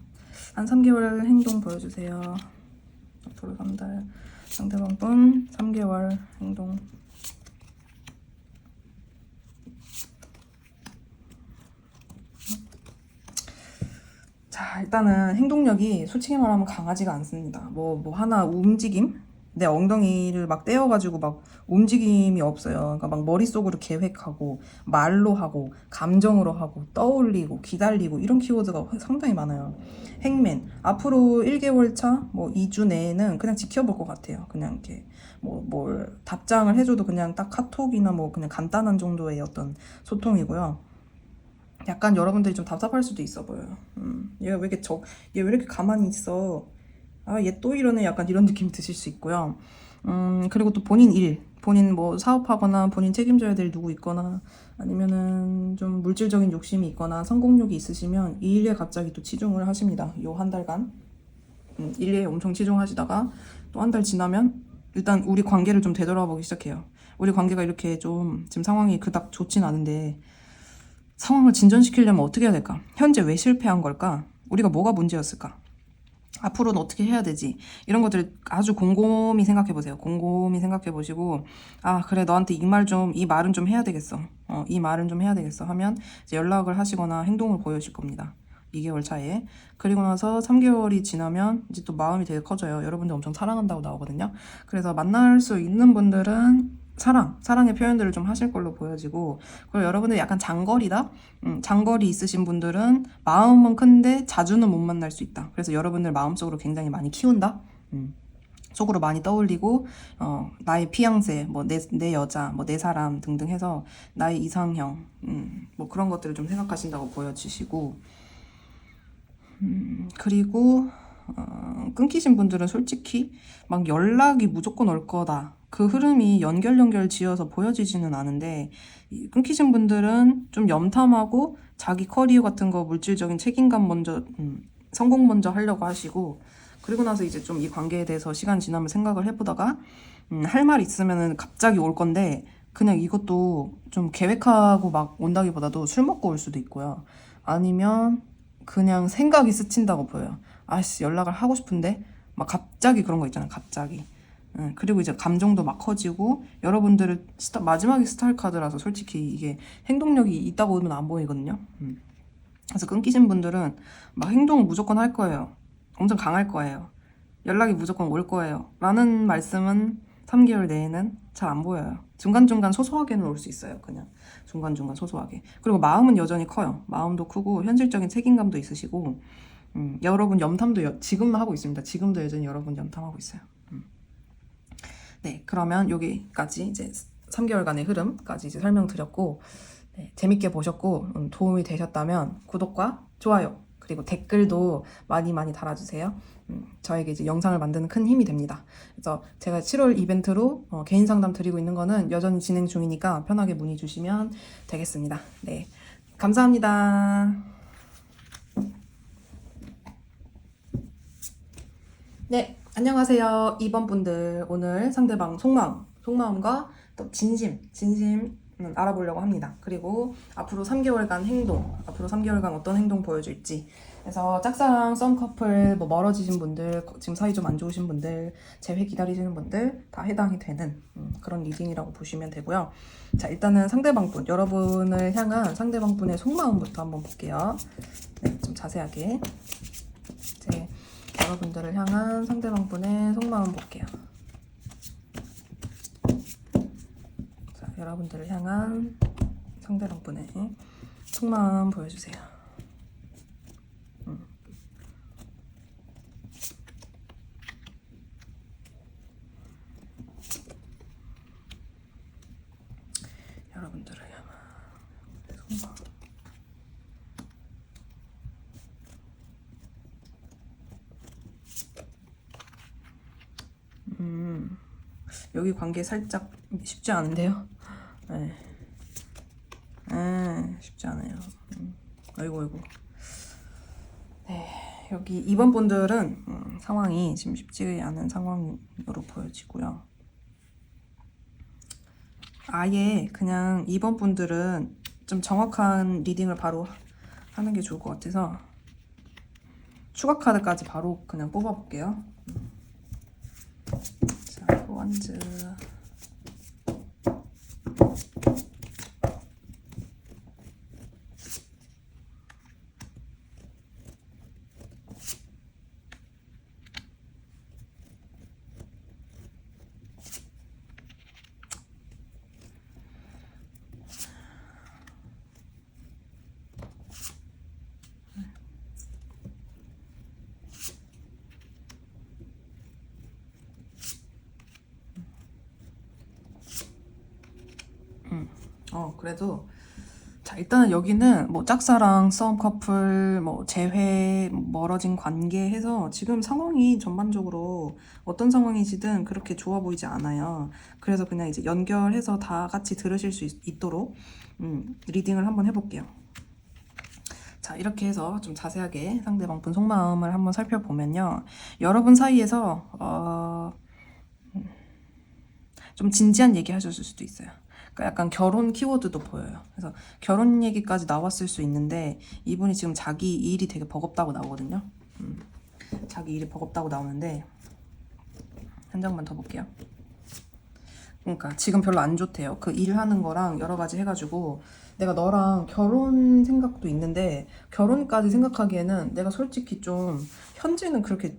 한 3개월 행동 보여주세요. 앞으로 3달 상대방 분 3개월 행동. 자, 일단은 행동력이 솔직히 말하면 강하지가 않습니다. 뭐 하나 움직임? 내 엉덩이를 막 떼어가지고 막 움직임이 없어요. 그러니까 막 머릿속으로 계획하고 말로 하고 감정으로 하고 떠올리고 기다리고 이런 키워드가 상당히 많아요. 행맨 앞으로 1개월 차, 뭐 2주 내에는 그냥 지켜볼 것 같아요. 그냥 이렇게 뭘 답장을 해줘도 그냥 딱 카톡이나 뭐 그냥 간단한 정도의 어떤 소통이고요. 약간 여러분들이 좀 답답할 수도 있어 보여요. 얘 왜 이렇게 가만히 있어? 아, 얘 또 이러네. 약간 이런 느낌이 드실 수 있고요. 그리고 또 본인 뭐 사업하거나 본인 책임져야 될 누구 있거나 아니면은 좀 물질적인 욕심이 있거나 성공욕이 있으시면 이 일에 갑자기 또 치중을 하십니다. 요 한 달간. 일에 엄청 치중하시다가 또 한 달 지나면 일단 우리 관계를 좀 되돌아보기 시작해요. 우리 관계가 이렇게 좀 지금 상황이 그닥 좋진 않은데 상황을 진전시키려면 어떻게 해야 될까? 현재 왜 실패한 걸까? 우리가 뭐가 문제였을까? 앞으로는 어떻게 해야 되지? 이런 것들을 아주 곰곰이 생각해 보세요. 곰곰이 생각해 보시고, 아, 그래, 너한테 이 말은 좀 해야 되겠어. 이 말은 좀 해야 되겠어. 하면 이제 연락을 하시거나 행동을 보여줄 겁니다. 2개월 차에. 그리고 나서 3개월이 지나면 이제 또 마음이 되게 커져요. 여러분들 엄청 사랑한다고 나오거든요. 그래서 만날 수 있는 분들은 사랑의 표현들을 좀 하실 걸로 보여지고, 그리고 여러분들 약간 장거리다? 장거리 있으신 분들은 마음은 큰데 자주는 못 만날 수 있다. 그래서 여러분들 마음속으로 굉장히 많이 키운다? 속으로 많이 떠올리고, 나의 피앙새, 뭐 내 여자, 뭐 내 사람 등등 해서 나의 이상형, 뭐 그런 것들을 좀 생각하신다고 보여지시고, 그리고 끊기신 분들은 솔직히 막 연락이 무조건 올 거다. 그 흐름이 연결 지어서 보여지지는 않은데, 끊기신 분들은 좀 염탐하고 자기 커리어 같은 거 물질적인 책임감 먼저, 성공 먼저 하려고 하시고, 그리고 나서 이제 좀 이 관계에 대해서 시간 지나면 생각을 해보다가 할 말 있으면은 갑자기 올 건데, 그냥 이것도 좀 계획하고 막 온다기보다도 술 먹고 올 수도 있고요. 아니면 그냥 생각이 스친다고 보여요. 아씨, 연락을 하고 싶은데 막 갑자기 그런 거 있잖아요. 갑자기. 그리고 이제 감정도 막 커지고, 여러분들을 마지막에 스타일 카드라서 솔직히 이게 행동력이 있다고는 안 보이거든요. 그래서 끊기신 분들은 막 행동을 무조건 할 거예요. 엄청 강할 거예요. 연락이 무조건 올 거예요. 라는 말씀은 3개월 내에는 잘 안 보여요. 중간중간 소소하게는 올 수 있어요. 그냥 중간중간 소소하게. 그리고 마음은 여전히 커요. 마음도 크고 현실적인 책임감도 있으시고, 여러분 염탐도 지금 하고 있습니다. 지금도 여전히 여러분 염탐하고 있어요. 네, 그러면 여기까지 이제 3개월간의 흐름까지 이제 설명드렸고, 네, 재밌게 보셨고 도움이 되셨다면 구독과 좋아요, 그리고 댓글도 많이 달아주세요. 저에게 이제 영상을 만드는 큰 힘이 됩니다. 그래서 제가 7월 이벤트로 개인 상담 드리고 있는 거는 여전히 진행 중이니까 편하게 문의 주시면 되겠습니다. 네, 감사합니다. 네, 안녕하세요. 2번 분들, 오늘 상대방 속마음과 또 진심 알아보려고 합니다. 그리고 앞으로 3개월간 어떤 행동 보여줄지. 그래서 짝사랑, 썸커플, 뭐 멀어지신 분들, 지금 사이 좀 안 좋으신 분들, 재회 기다리시는 분들 다 해당이 되는 그런 리딩이라고 보시면 되고요. 자, 일단은 상대방분, 여러분을 향한 상대방분의 속마음부터 한번 볼게요. 네, 좀 자세하게. 이제 여러분들을 향한 상대방분의 속마음 볼게요. 자, 여러분들을 향한 상대방분의 속마음 보여주세요. 여러분들을 향한 속마음. 여기 관계 살짝 쉽지 않은데요? 네. 쉽지 않아요. 아이고. 네, 여기 2번 분들은 상황이 지금 쉽지 않은 상황으로 보여지고요. 아예 그냥 2번 분들은 좀 정확한 리딩을 바로 하는 게 좋을 것 같아서 추가 카드까지 바로 그냥 뽑아볼게요. 자, 원즈. 그래도 자, 일단은 여기는 뭐 짝사랑, 썸 커플, 뭐 재회, 멀어진 관계 해서 지금 상황이 전반적으로 어떤 상황이시든 그렇게 좋아 보이지 않아요. 그래서 그냥 이제 연결해서 다 같이 들으실 수 있도록 리딩을 한번 해볼게요. 자, 이렇게 해서 좀 자세하게 상대방 분 속마음을 한번 살펴보면요. 여러분 사이에서 좀 진지한 얘기 하셨을 수도 있어요. 그러니까 약간 결혼 키워드도 보여요. 그래서 결혼 얘기까지 나왔을 수 있는데, 이분이 지금 자기 일이 되게 버겁다고 나오거든요. 자기 일이 버겁다고 나오는데, 한 장만 더 볼게요. 그러니까 지금 별로 안 좋대요. 그 일하는 거랑 여러 가지 해가지고 내가 너랑 결혼 생각도 있는데 결혼까지 생각하기에는 내가 솔직히 좀 현재는 그렇게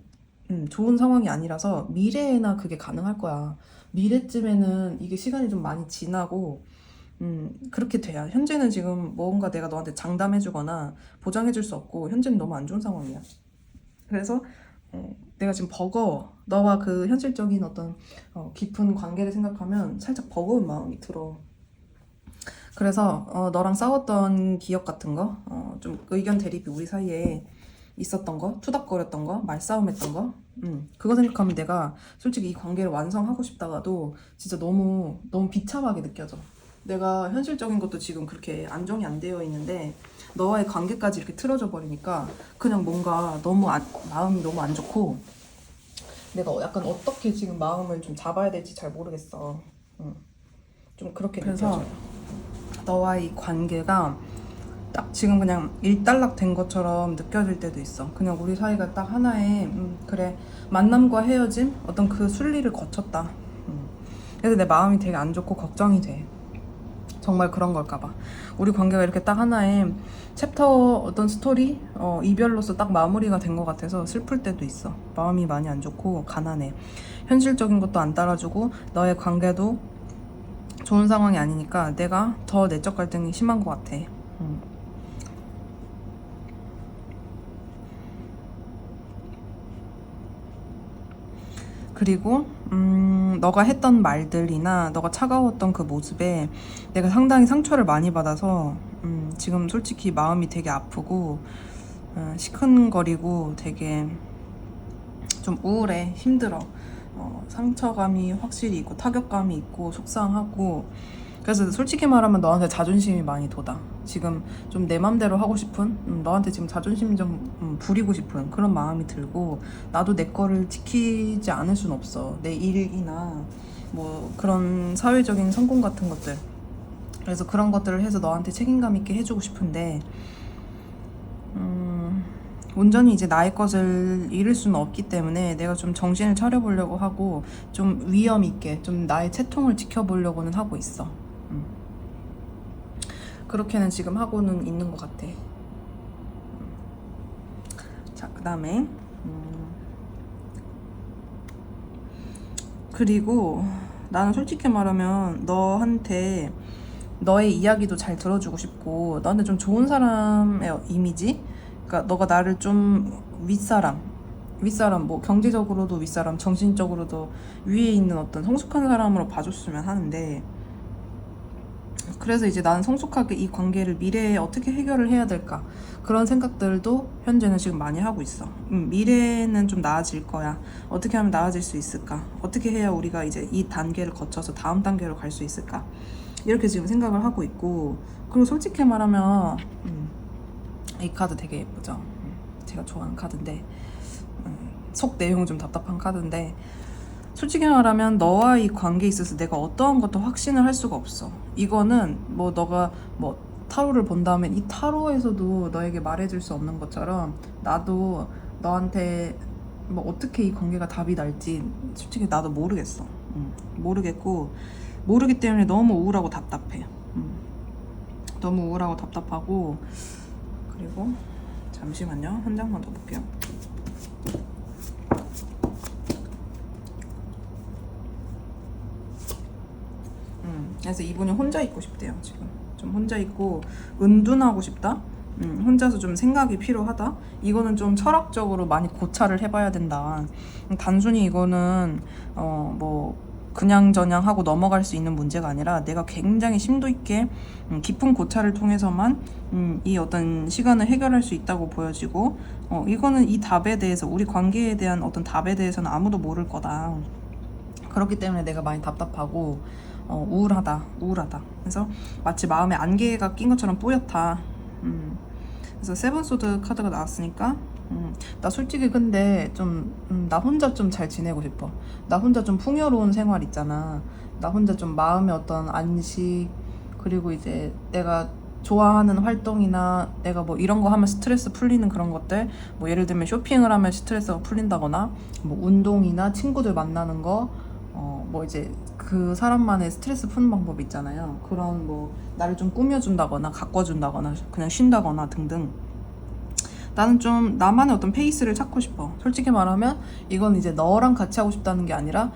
좋은 상황이 아니라서 미래에나 그게 가능할 거야. 미래쯤에는 이게 시간이 좀 많이 지나고 그렇게 돼야. 현재는 지금 뭔가 내가 너한테 장담해주거나 보장해줄 수 없고 현재는 너무 안 좋은 상황이야. 그래서 내가 지금 버거워. 너와 그 현실적인 어떤 깊은 관계를 생각하면 살짝 버거운 마음이 들어. 그래서 너랑 싸웠던 기억 같은 거, 좀 의견 대립이 우리 사이에 있었던 거, 투닥거렸던 거, 말싸움했던 거, 그거 생각하면 내가 솔직히 이 관계를 완성하고 싶다가도 진짜 너무 너무 비참하게 느껴져. 내가 현실적인 것도 지금 그렇게 안정이 안 되어 있는데 너와의 관계까지 이렇게 틀어져 버리니까 그냥 뭔가 너무 마음이 너무 안 좋고 내가 약간 어떻게 지금 마음을 좀 잡아야 될지 잘 모르겠어. 좀 그렇게 그래서 너와의 관계가 딱 지금 그냥 일단락 된 것처럼 느껴질 때도 있어. 그냥 우리 사이가 딱 하나의 그래 만남과 헤어짐 어떤 그 순리를 거쳤다. 그래서 내 마음이 되게 안 좋고 걱정이 돼. 정말 그런 걸까봐. 우리 관계가 이렇게 딱 하나의 챕터 어떤 스토리 이별로서 딱 마무리가 된 것 같아서 슬플 때도 있어. 마음이 많이 안 좋고 가난해. 현실적인 것도 안 따라주고 너의 관계도 좋은 상황이 아니니까 내가 더 내적 갈등이 심한 것 같아. 그리고 너가 했던 말들이나 너가 차가웠던 그 모습에 내가 상당히 상처를 많이 받아서 지금 솔직히 마음이 되게 아프고 시큰거리고 되게 좀 우울해. 힘들어. 상처감이 확실히 있고 타격감이 있고 속상하고 그래서 솔직히 말하면 너한테 자존심이 많이 돋아. 지금 좀 내 맘대로 하고 싶은 너한테 지금 자존심 좀 부리고 싶은 그런 마음이 들고 나도 내 거를 지키지 않을 순 없어. 내 일이나 뭐 그런 사회적인 성공 같은 것들. 그래서 그런 것들을 해서 너한테 책임감 있게 해주고 싶은데 온전히 이제 나의 것을 잃을 수는 없기 때문에 내가 좀 정신을 차려보려고 하고 좀 위험 있게 좀 나의 채통을 지켜보려고는 하고 있어. 그렇게는 지금 하고는 있는 것 같아. 자, 그 다음에 그리고 나는 솔직히 말하면 너한테 너의 이야기도 잘 들어주고 싶고 너한테 좀 좋은 사람의 이미지? 그러니까 너가 나를 좀 윗사람 뭐 경제적으로도 윗사람, 정신적으로도 위에 있는 어떤 성숙한 사람으로 봐줬으면 하는데 그래서 이제 나는 성숙하게 이 관계를 미래에 어떻게 해결을 해야 될까 그런 생각들도 현재는 지금 많이 하고 있어. 미래는 좀 나아질 거야. 어떻게 하면 나아질 수 있을까? 어떻게 해야 우리가 이제 이 단계를 거쳐서 다음 단계로 갈 수 있을까? 이렇게 지금 생각을 하고 있고 그리고 솔직히 말하면 이 카드 되게 예쁘죠? 제가 좋아하는 카드인데 속 내용은 좀 답답한 카드인데 솔직히 말하면 너와 이 관계에 있어서 내가 어떠한 것도 확신을 할 수가 없어. 이거는 뭐 너가 뭐 타로를 본다면 이 타로에서도 너에게 말해줄 수 없는 것처럼 나도 너한테 뭐 어떻게 이 관계가 답이 날지 솔직히 나도 모르겠어. 모르겠고 모르기 때문에 너무 우울하고 답답해. 너무 우울하고 답답하고 그리고 잠시만요. 한 장만 더 볼게요. 그래서 이분이 혼자 있고 싶대요. 지금 좀 혼자 있고 은둔하고 싶다. 혼자서 좀 생각이 필요하다. 이거는 좀 철학적으로 많이 고찰을 해봐야 된다. 단순히 이거는 뭐 그냥저냥 하고 넘어갈 수 있는 문제가 아니라 내가 굉장히 심도 있게 깊은 고찰을 통해서만 이 어떤 시간을 해결할 수 있다고 보여지고 이거는 이 답에 대해서 우리 관계에 대한 어떤 답에 대해서는 아무도 모를 거다. 그렇기 때문에 내가 많이 답답하고 우울하다. 그래서 마치 마음에 안개가 낀 것처럼 뿌옇다. 그래서 세븐소드 카드가 나왔으니까 나 솔직히 근데 좀 나 혼자 좀 잘 지내고 싶어. 나 혼자 좀 풍요로운 생활 있잖아. 나 혼자 좀 마음의 어떤 안식 그리고 이제 내가 좋아하는 활동이나 내가 뭐 이런 거 하면 스트레스 풀리는 그런 것들 뭐 예를 들면 쇼핑을 하면 스트레스가 풀린다거나 뭐 운동이나 친구들 만나는 거 뭐 이제 그 사람만의 스트레스 푸는 방법 있잖아요. 그런 뭐 나를 좀 꾸며준다거나 가꿔준다거나 그냥 쉰다거나 등등 나는 좀 나만의 어떤 페이스를 찾고 싶어. 솔직히 말하면 이건 이제 너랑 같이 하고 싶다는 게 아니라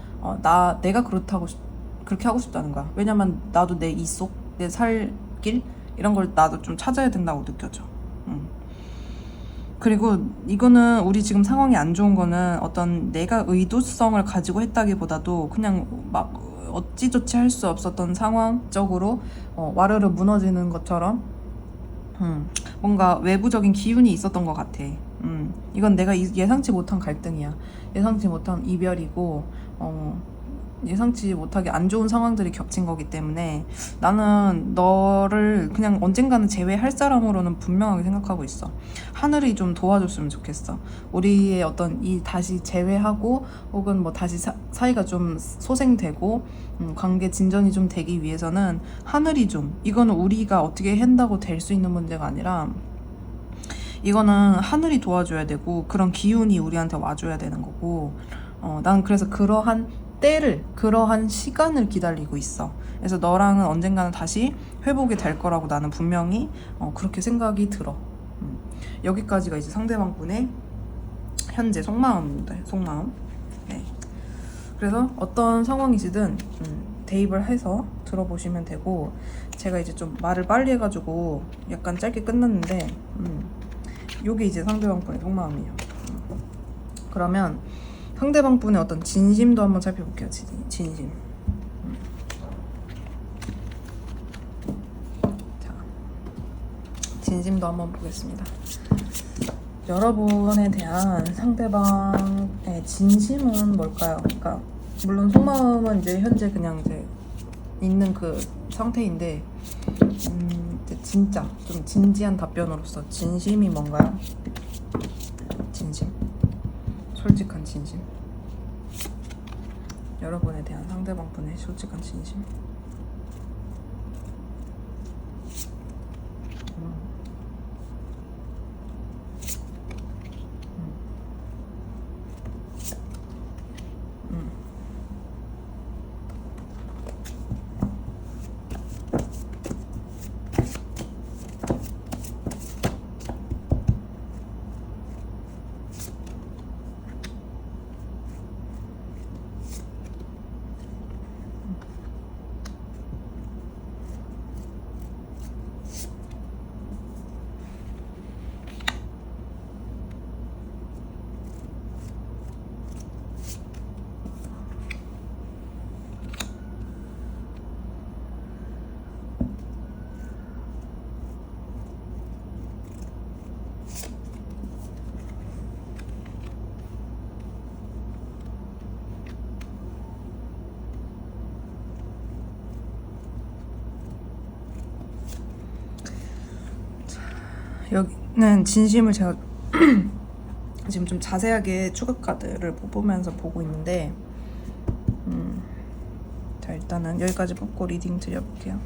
내가 그렇게 하고 싶다는 거야. 왜냐면 나도 내 이속, 내 살길 이런 걸 나도 좀 찾아야 된다고 느껴져. 그리고 이거는 우리 지금 상황이 안 좋은 거는 어떤 내가 의도성을 가지고 했다기보다도 그냥 막 어찌저찌 할 수 없었던 상황적으로 와르르 무너지는 것처럼 뭔가 외부적인 기운이 있었던 것 같아. 이건 내가 예상치 못한 갈등이야. 예상치 못한 이별이고 예상치 못하게 안 좋은 상황들이 겹친 거기 때문에 나는 너를 그냥 언젠가는 제외할 사람으로는 분명하게 생각하고 있어. 하늘이 좀 도와줬으면 좋겠어. 우리의 어떤 이 다시 재회하고 혹은 뭐 다시 사이가 좀 소생되고 관계 진전이 좀 되기 위해서는 하늘이 좀, 이거는 우리가 어떻게 한다고 될 수 있는 문제가 아니라 이거는 하늘이 도와줘야 되고 그런 기운이 우리한테 와줘야 되는 거고 난 그래서 그러한 시간을 기다리고 있어. 그래서 너랑은 언젠가는 다시 회복이 될 거라고 나는 분명히 그렇게 생각이 들어. 여기까지가 이제 상대방 분의 현재 속마음입니다. 속마음. 네. 그래서 어떤 상황이시든 대입을 해서 들어보시면 되고, 제가 이제 좀 말을 빨리 해가지고 약간 짧게 끝났는데 요게 이제 상대방 분의 속마음이에요. 그러면 상대방 분의 어떤 진심도 한번 살펴볼게요. 진심. 자, 진심도 한번 보겠습니다. 여러분에 대한 상대방의 진심은 뭘까요? 그러니까 물론 속마음은 이제 현재 그냥 이제 있는 그 상태인데 이제 진짜 좀 진지한 답변으로서 진심이 뭔가요? 진심. 솔직한 진심. 여러분에 대한 상대방 분의 솔직한 진심. 여기는 진심을 제가 지금 좀 자세하게 추가 카드를 뽑으면서 보고 있는데 자, 일단은 여기까지 뽑고 리딩 드려볼게요.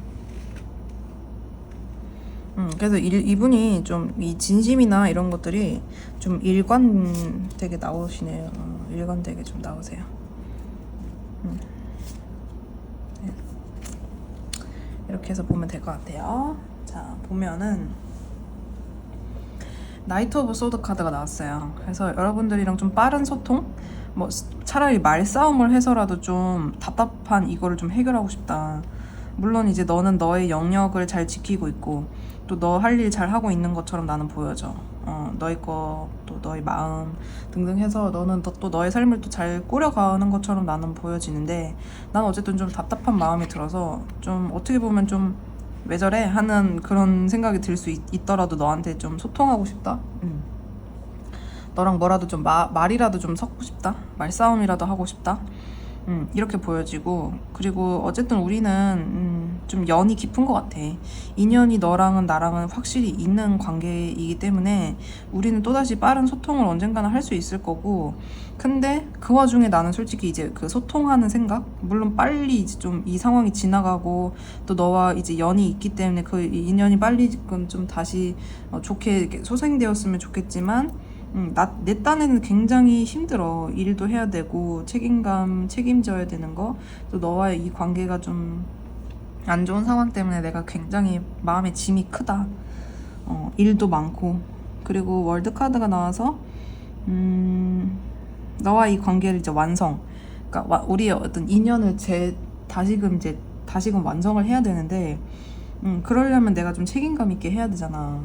그래서 이분이 좀 이 진심이나 이런 것들이 좀 일관되게 나오시네요. 일관되게 좀 나오세요. 네. 이렇게 해서 보면 될 것 같아요. 자, 보면은 나이트 오브 소드 카드가 나왔어요. 그래서 여러분들이랑 좀 빠른 소통? 뭐 차라리 말싸움을 해서라도 좀 답답한 이거를 좀 해결하고 싶다. 물론 이제 너는 너의 영역을 잘 지키고 있고 또 너 할 일 잘 하고 있는 것처럼 나는 보여져. 너의 거, 또 너의 마음 등등 해서 너는 또 너의 삶을 또 잘 꾸려가는 것처럼 나는 보여지는데, 난 어쨌든 좀 답답한 마음이 들어서 좀 어떻게 보면 좀 왜 저래? 하는 그런 생각이 들 수 있더라도 너한테 좀 소통하고 싶다? 너랑 뭐라도 좀 말이라도 좀 섞고 싶다? 말싸움이라도 하고 싶다? 이렇게 보여지고, 그리고 어쨌든 우리는 좀 연이 깊은 것 같아. 인연이 너랑은 나랑은 확실히 있는 관계이기 때문에 우리는 또다시 빠른 소통을 언젠가는 할 수 있을 거고, 근데 그 와중에 나는 솔직히 이제 그 소통하는 생각, 물론 빨리 이제 좀 이 상황이 지나가고 또 너와 이제 연이 있기 때문에 그 인연이 빨리 좀 다시 좋게 소생되었으면 좋겠지만 내 딴에는 굉장히 힘들어. 일도 해야 되고 책임져야 되는 거, 또 너와의 이 관계가 좀 안 좋은 상황 때문에 내가 굉장히 마음의 짐이 크다. 일도 많고 그리고 월드 카드가 나와서 너와 이 관계를 이제 완성. 그러니까 우리의 어떤 인연을 다시금 완성을 해야 되는데, 그러려면 내가 좀 책임감 있게 해야 되잖아.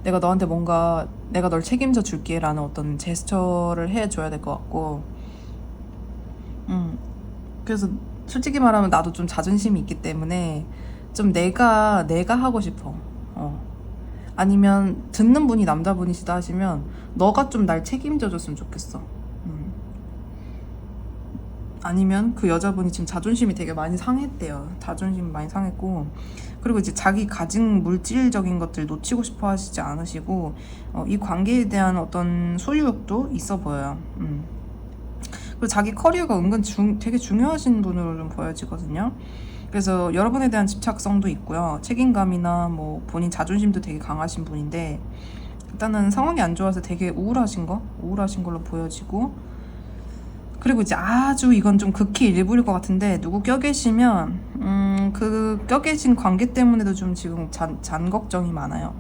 내가 너한테 뭔가 내가 널 책임져 줄게라는 어떤 제스처를 해줘야 될 것 같고, 그래서 솔직히 말하면 나도 좀 자존심이 있기 때문에 좀 내가 하고 싶어. 아니면 듣는 분이 남자분이시다 하시면 너가 좀 날 책임져 줬으면 좋겠어. 아니면 그 여자분이 지금 자존심이 되게 많이 상했대요. 자존심이 많이 상했고, 그리고 이제 자기 가진 물질적인 것들 놓치고 싶어 하시지 않으시고, 이 관계에 대한 어떤 소유욕도 있어 보여요. 그리고 자기 커리어가 은근 되게 중요하신 분으로 좀 보여지거든요. 그래서 여러분에 대한 집착성도 있고요. 책임감이나 뭐 본인 자존심도 되게 강하신 분인데, 일단은 상황이 안 좋아서 되게 우울하신 걸로 보여지고, 그리고 이제 아주 이건 좀 극히 일부일 것 같은데, 누구 껴계시면 그 껴계신 관계 때문에도 좀 지금 잔 걱정이 많아요.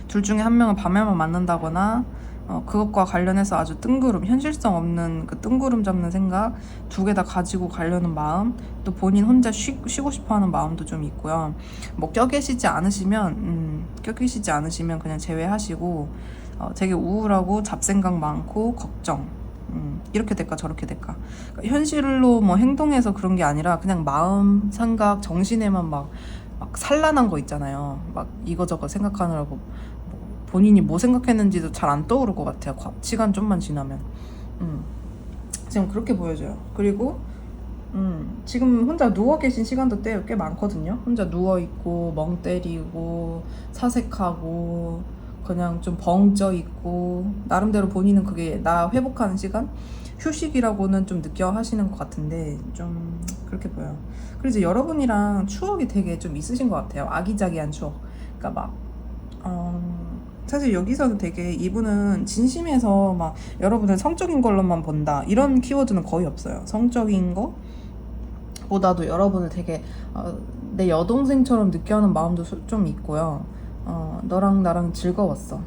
둘 중에 한 명은 밤에만 만난다거나, 그것과 관련해서 아주 현실성 없는 그 뜬구름 잡는 생각 두 개 다 가지고 가려는 마음, 또 본인 혼자 쉬고 싶어 하는 마음도 좀 있고요. 뭐 껴계시지 않으시면 그냥 제외하시고, 되게 우울하고 잡생각 많고 걱정, 이렇게 될까 저렇게 될까. 그러니까 현실로 뭐 행동해서 그런 게 아니라 그냥 마음, 생각, 정신에만 막 산란한 거 있잖아요. 막 이거저거 생각하느라고 본인이 뭐 생각했는지도 잘 안 떠오를 것 같아요. 시간 좀만 지나면. 지금 그렇게 보여져요. 그리고 지금 혼자 누워 계신 시간도 꽤 많거든요. 혼자 누워 있고 멍 때리고 사색하고 그냥 좀 벙쪄 있고, 나름대로 본인은 그게 나 회복하는 시간, 휴식이라고는 좀 느껴 하시는 것 같은데, 좀 그렇게 보여요. 그리고 이제 여러분이랑 추억이 되게 좀 있으신 것 같아요. 아기자기한 추억. 그러니까 사실 여기서는 되게 이분은 진심에서 막 여러분을 성적인 걸로만 본다, 이런 키워드는 거의 없어요. 성적인 거 보다도 여러분을 되게 내 여동생처럼 느껴하는 마음도 좀 있고요. 너랑 나랑 즐거웠어.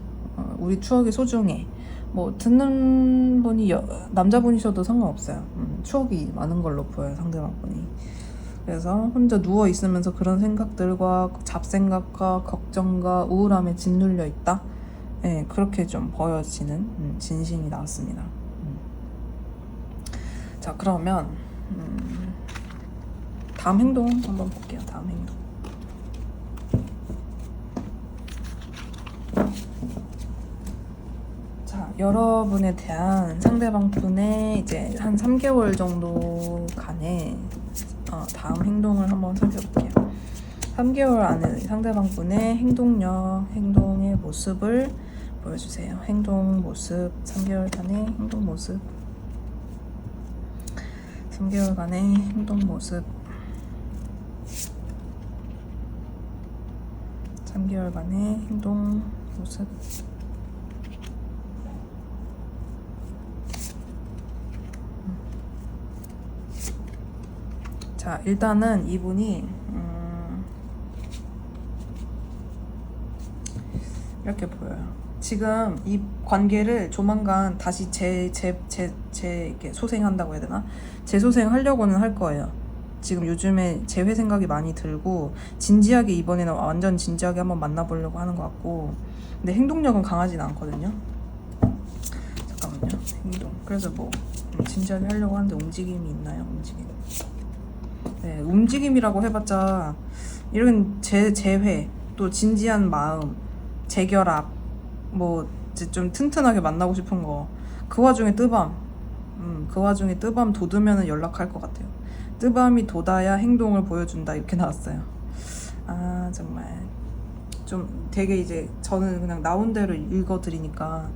우리 추억이 소중해. 뭐 듣는 분이 남자분이셔도 상관없어요. 추억이 많은 걸로 보여요, 상대방분이. 그래서 혼자 누워 있으면서 그런 생각들과 잡생각과 걱정과 우울함에 짓눌려 있다. 네, 그렇게 좀 보여지는 진심이 나왔습니다. 자, 그러면 다음 행동 한번 볼게요. 다음 행동. 자, 여러분에 대한 상대방 분의 이제 한 3개월 정도간의 다음 행동을 한번 살펴볼게요. 3개월 안에 상대방 분의 행동력, 행동의 모습을 보여주세요. 행동 모습, 3개월간의 행동 모습, 3개월간의 행동 모습, 3개월간의 행동 모습. 자, 일단은 이분이 이렇게 보여요. 지금 이 관계를 조만간 다시 이렇게 소생한다고 해야 되나? 재소생하려고는 할 거예요. 지금 요즘에 재회 생각이 많이 들고, 진지하게 이번에는 완전 진지하게 한번 만나보려고 하는 것 같고, 근데 행동력은 강하진 않거든요. 잠깐만요. 행동. 그래서 뭐 진지하게 하려고 하는데 움직임이 있나요? 움직임. 네, 움직임이라고 해봤자 이런 재회, 또 진지한 마음, 재결합, 뭐 이제 좀 튼튼하게 만나고 싶은 거, 그 와중에 뜨밤, 그 와중에 뜨밤 돋으면 연락할 것 같아요. 뜨밤이 돋아야 행동을 보여준다, 이렇게 나왔어요. 아, 정말 좀 되게 이제 저는 그냥 나온 대로 읽어드리니까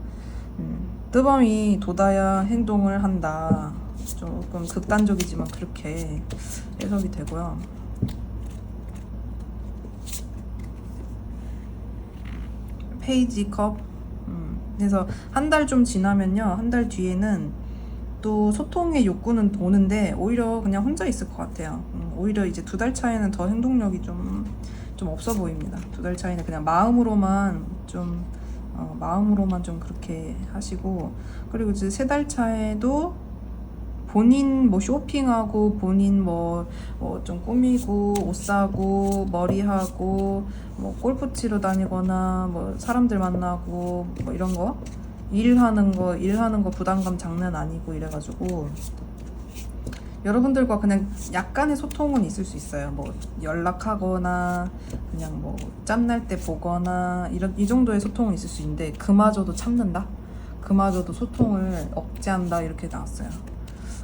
뜨밤이 돋아야 행동을 한다, 조금 극단적이지만 그렇게 해석이 되고요. 페이지 컵. 그래서 한 달 좀 지나면요, 한 달 뒤에는 또 소통의 욕구는 오는데 오히려 그냥 혼자 있을 것 같아요. 오히려 이제 2달 차에는 더 행동력이 좀 없어 보입니다. 2달 차이는 그냥 마음으로만 좀 마음으로만 좀 그렇게 하시고, 그리고 이제 3달 차에도 본인 뭐 쇼핑하고 본인 뭐 좀 꾸미고 옷 사고 머리하고 뭐 골프 치러 다니거나 뭐 사람들 만나고 뭐 이런 거 일하는 거 부담감 장난 아니고 이래가지고 여러분들과 그냥 약간의 소통은 있을 수 있어요. 뭐 연락하거나 그냥 뭐 짬날 때 보거나 이 정도의 소통은 있을 수 있는데 그마저도 참는다? 그마저도 소통을 억제한다 이렇게 나왔어요.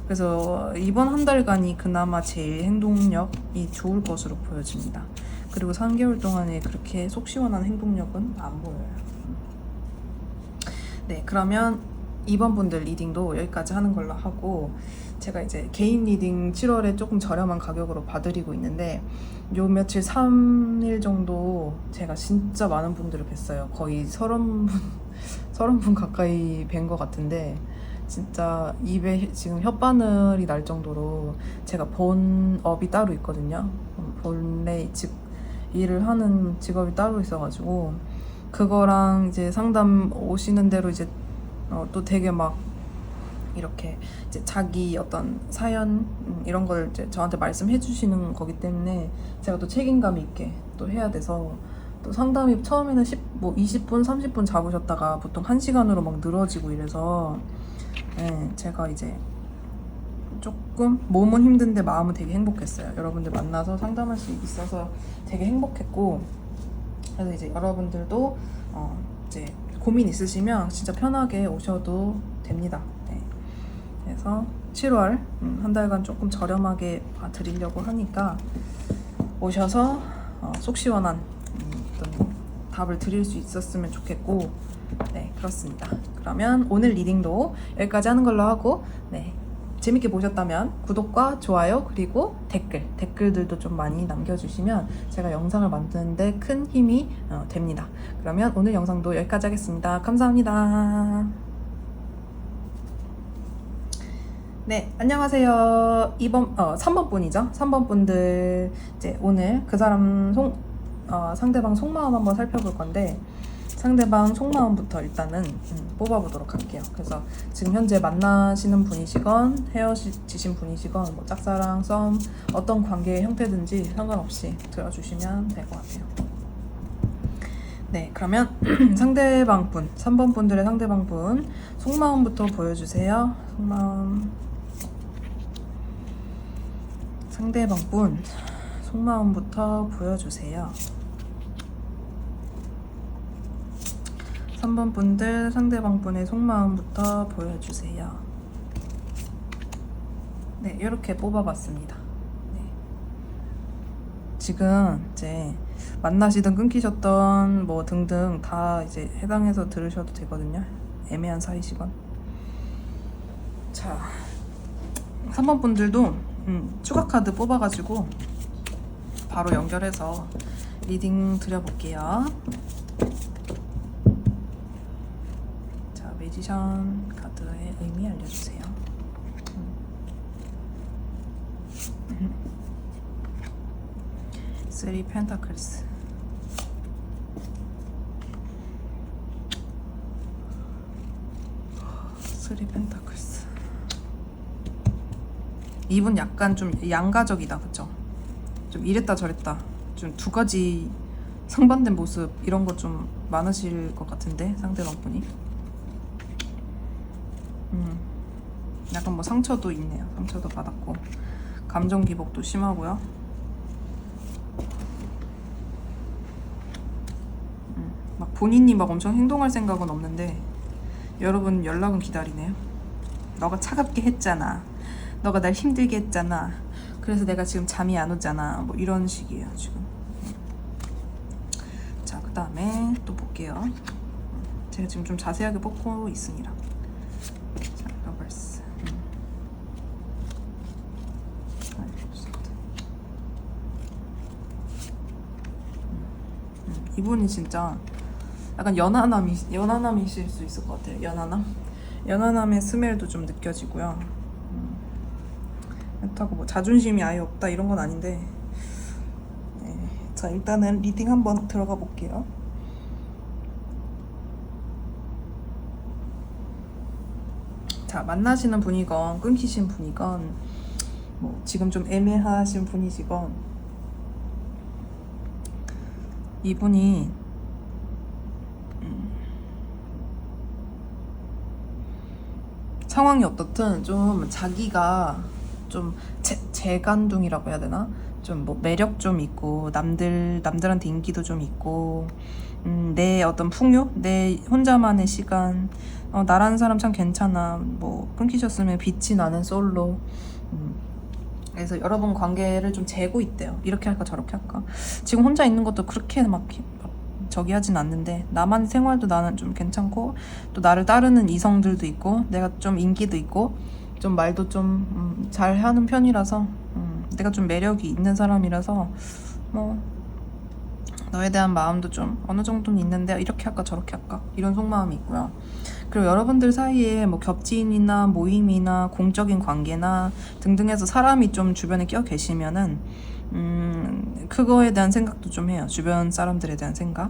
그래서 이번 한 달간이 그나마 제일 행동력이 좋을 것으로 보여집니다. 그리고 3개월 동안에 그렇게 속 시원한 행동력은 안 보여요. 네, 그러면 이번 분들 리딩도 여기까지 하는 걸로 하고, 제가 이제 개인 리딩 7월에 조금 저렴한 가격으로 봐드리고 있는데 요 며칠 3일 정도 제가 진짜 많은 분들을 뵀어요. 거의 30분 가까이 뵌 것 같은데 진짜 입에 지금 혓바늘이 날 정도로 제가 본업이 따로 있거든요. 본래 일을 하는 직업이 따로 있어가지고 그거랑 이제 상담 오시는 대로 이제 또 되게 막 이렇게 이제 자기 어떤 사연 이런 걸 이제 저한테 말씀해 주시는 거기 때문에 제가 또 책임감 있게 또 해야 돼서, 또 상담이 처음에는 20분, 30분 잡으셨다가 보통 1시간으로 막 늘어지고 이래서 네, 제가 이제 조금 몸은 힘든데 마음은 되게 행복했어요. 여러분들 만나서 상담할 수 있어서 되게 행복했고, 그래서 이제 여러분들도 이제 고민 있으시면 진짜 편하게 오셔도 됩니다. 네. 그래서 7월 한 달간 조금 저렴하게 봐드리려고 하니까 오셔서 속 시원한 어떤 답을 드릴 수 있었으면 좋겠고, 네, 그렇습니다. 그러면 오늘 리딩도 여기까지 하는 걸로 하고, 네, 재밌게 보셨다면 구독과 좋아요 그리고 댓글들도 좀 많이 남겨주시면 제가 영상을 만드는데 큰 힘이 됩니다. 그러면 오늘 영상도 여기까지 하겠습니다. 감사합니다. 네, 안녕하세요. 3번 분이죠. 3번 분들 이제 오늘 그 사람 상대방 속마음 한번 살펴볼 건데, 상대방 속마음부터 일단은 뽑아보도록 할게요. 그래서 지금 현재 만나시는 분이시건 헤어지신 분이시건 뭐 짝사랑, 썸, 어떤 관계의 형태든지 상관없이 들어주시면 될 것 같아요. 네, 그러면 상대방 분, 3번 분들의 상대방 분 속마음부터 보여주세요. 속마음. 상대방 분 속마음부터 보여주세요. 3번 분들 상대방 분의 속마음부터 보여주세요. 네, 이렇게 뽑아봤습니다. 네. 지금 이제 만나시든 끊기셨던 뭐 등등 다 이제 해당해서 들으셔도 되거든요. 애매한 사이시건. 자, 3번 분들도 추가 카드 뽑아가지고 바로 연결해서 리딩 드려볼게요. 자, 매지션 카드의 의미 알려주세요. 3 펜타클스. 이분 약간 좀 양가적이다, 그쵸? 좀 이랬다 저랬다, 좀 두 가지 상반된 모습 이런 거 좀 많으실 것 같은데, 상대방 분이 약간 뭐 상처도 있네요. 상처도 받았고 감정 기복도 심하고요. 막 본인이 막 엄청 행동할 생각은 없는데 여러분 연락은 기다리네요. 너가 차갑게 했잖아, 너가 날 힘들게 했잖아, 그래서 내가 지금 잠이 안 오잖아, 뭐 이런 식이에요 지금. 자, 그 다음에 또 볼게요. 제가 지금 좀 자세하게 뽑고 있습니다. 자, 러버스. 이분이 진짜 약간 연하남이실 수 있을 것 같아요. 연하남의 스멜도 좀 느껴지고요. 그렇다고 뭐 자존심이 아예 없다 이런 건 아닌데, 네. 자, 일단은 리딩 한번 들어가 볼게요. 자, 만나시는 분이건 끊기신 분이건 뭐 지금 좀 애매하신 분이시건 이분이 상황이 어떻든 좀 자기가 좀 재간둥이라고 해야 되나? 좀 뭐 매력 좀 있고 남들한테 인기도 좀 있고 내 어떤 풍요? 내 혼자만의 시간 나라는 사람 참 괜찮아 뭐 끊기셨으면 빛이 나는 솔로 그래서 여러분 관계를 좀 재고 있대요. 이렇게 할까 저렇게 할까. 지금 혼자 있는 것도 그렇게 막 저기 하진 않는데 나만의 생활도 나는 좀 괜찮고 또 나를 따르는 이성들도 있고 내가 좀 인기도 있고 좀 말도 좀 잘하는 편이라서 내가 좀 매력이 있는 사람이라서 뭐 너에 대한 마음도 좀 어느 정도는 있는데 이렇게 할까 저렇게 할까 이런 속마음이 있고요. 그리고 여러분들 사이에 뭐 겹친이나 모임이나 공적인 관계나 등등해서 사람이 좀 주변에 껴 계시면은 그거에 대한 생각도 좀 해요. 주변 사람들에 대한 생각.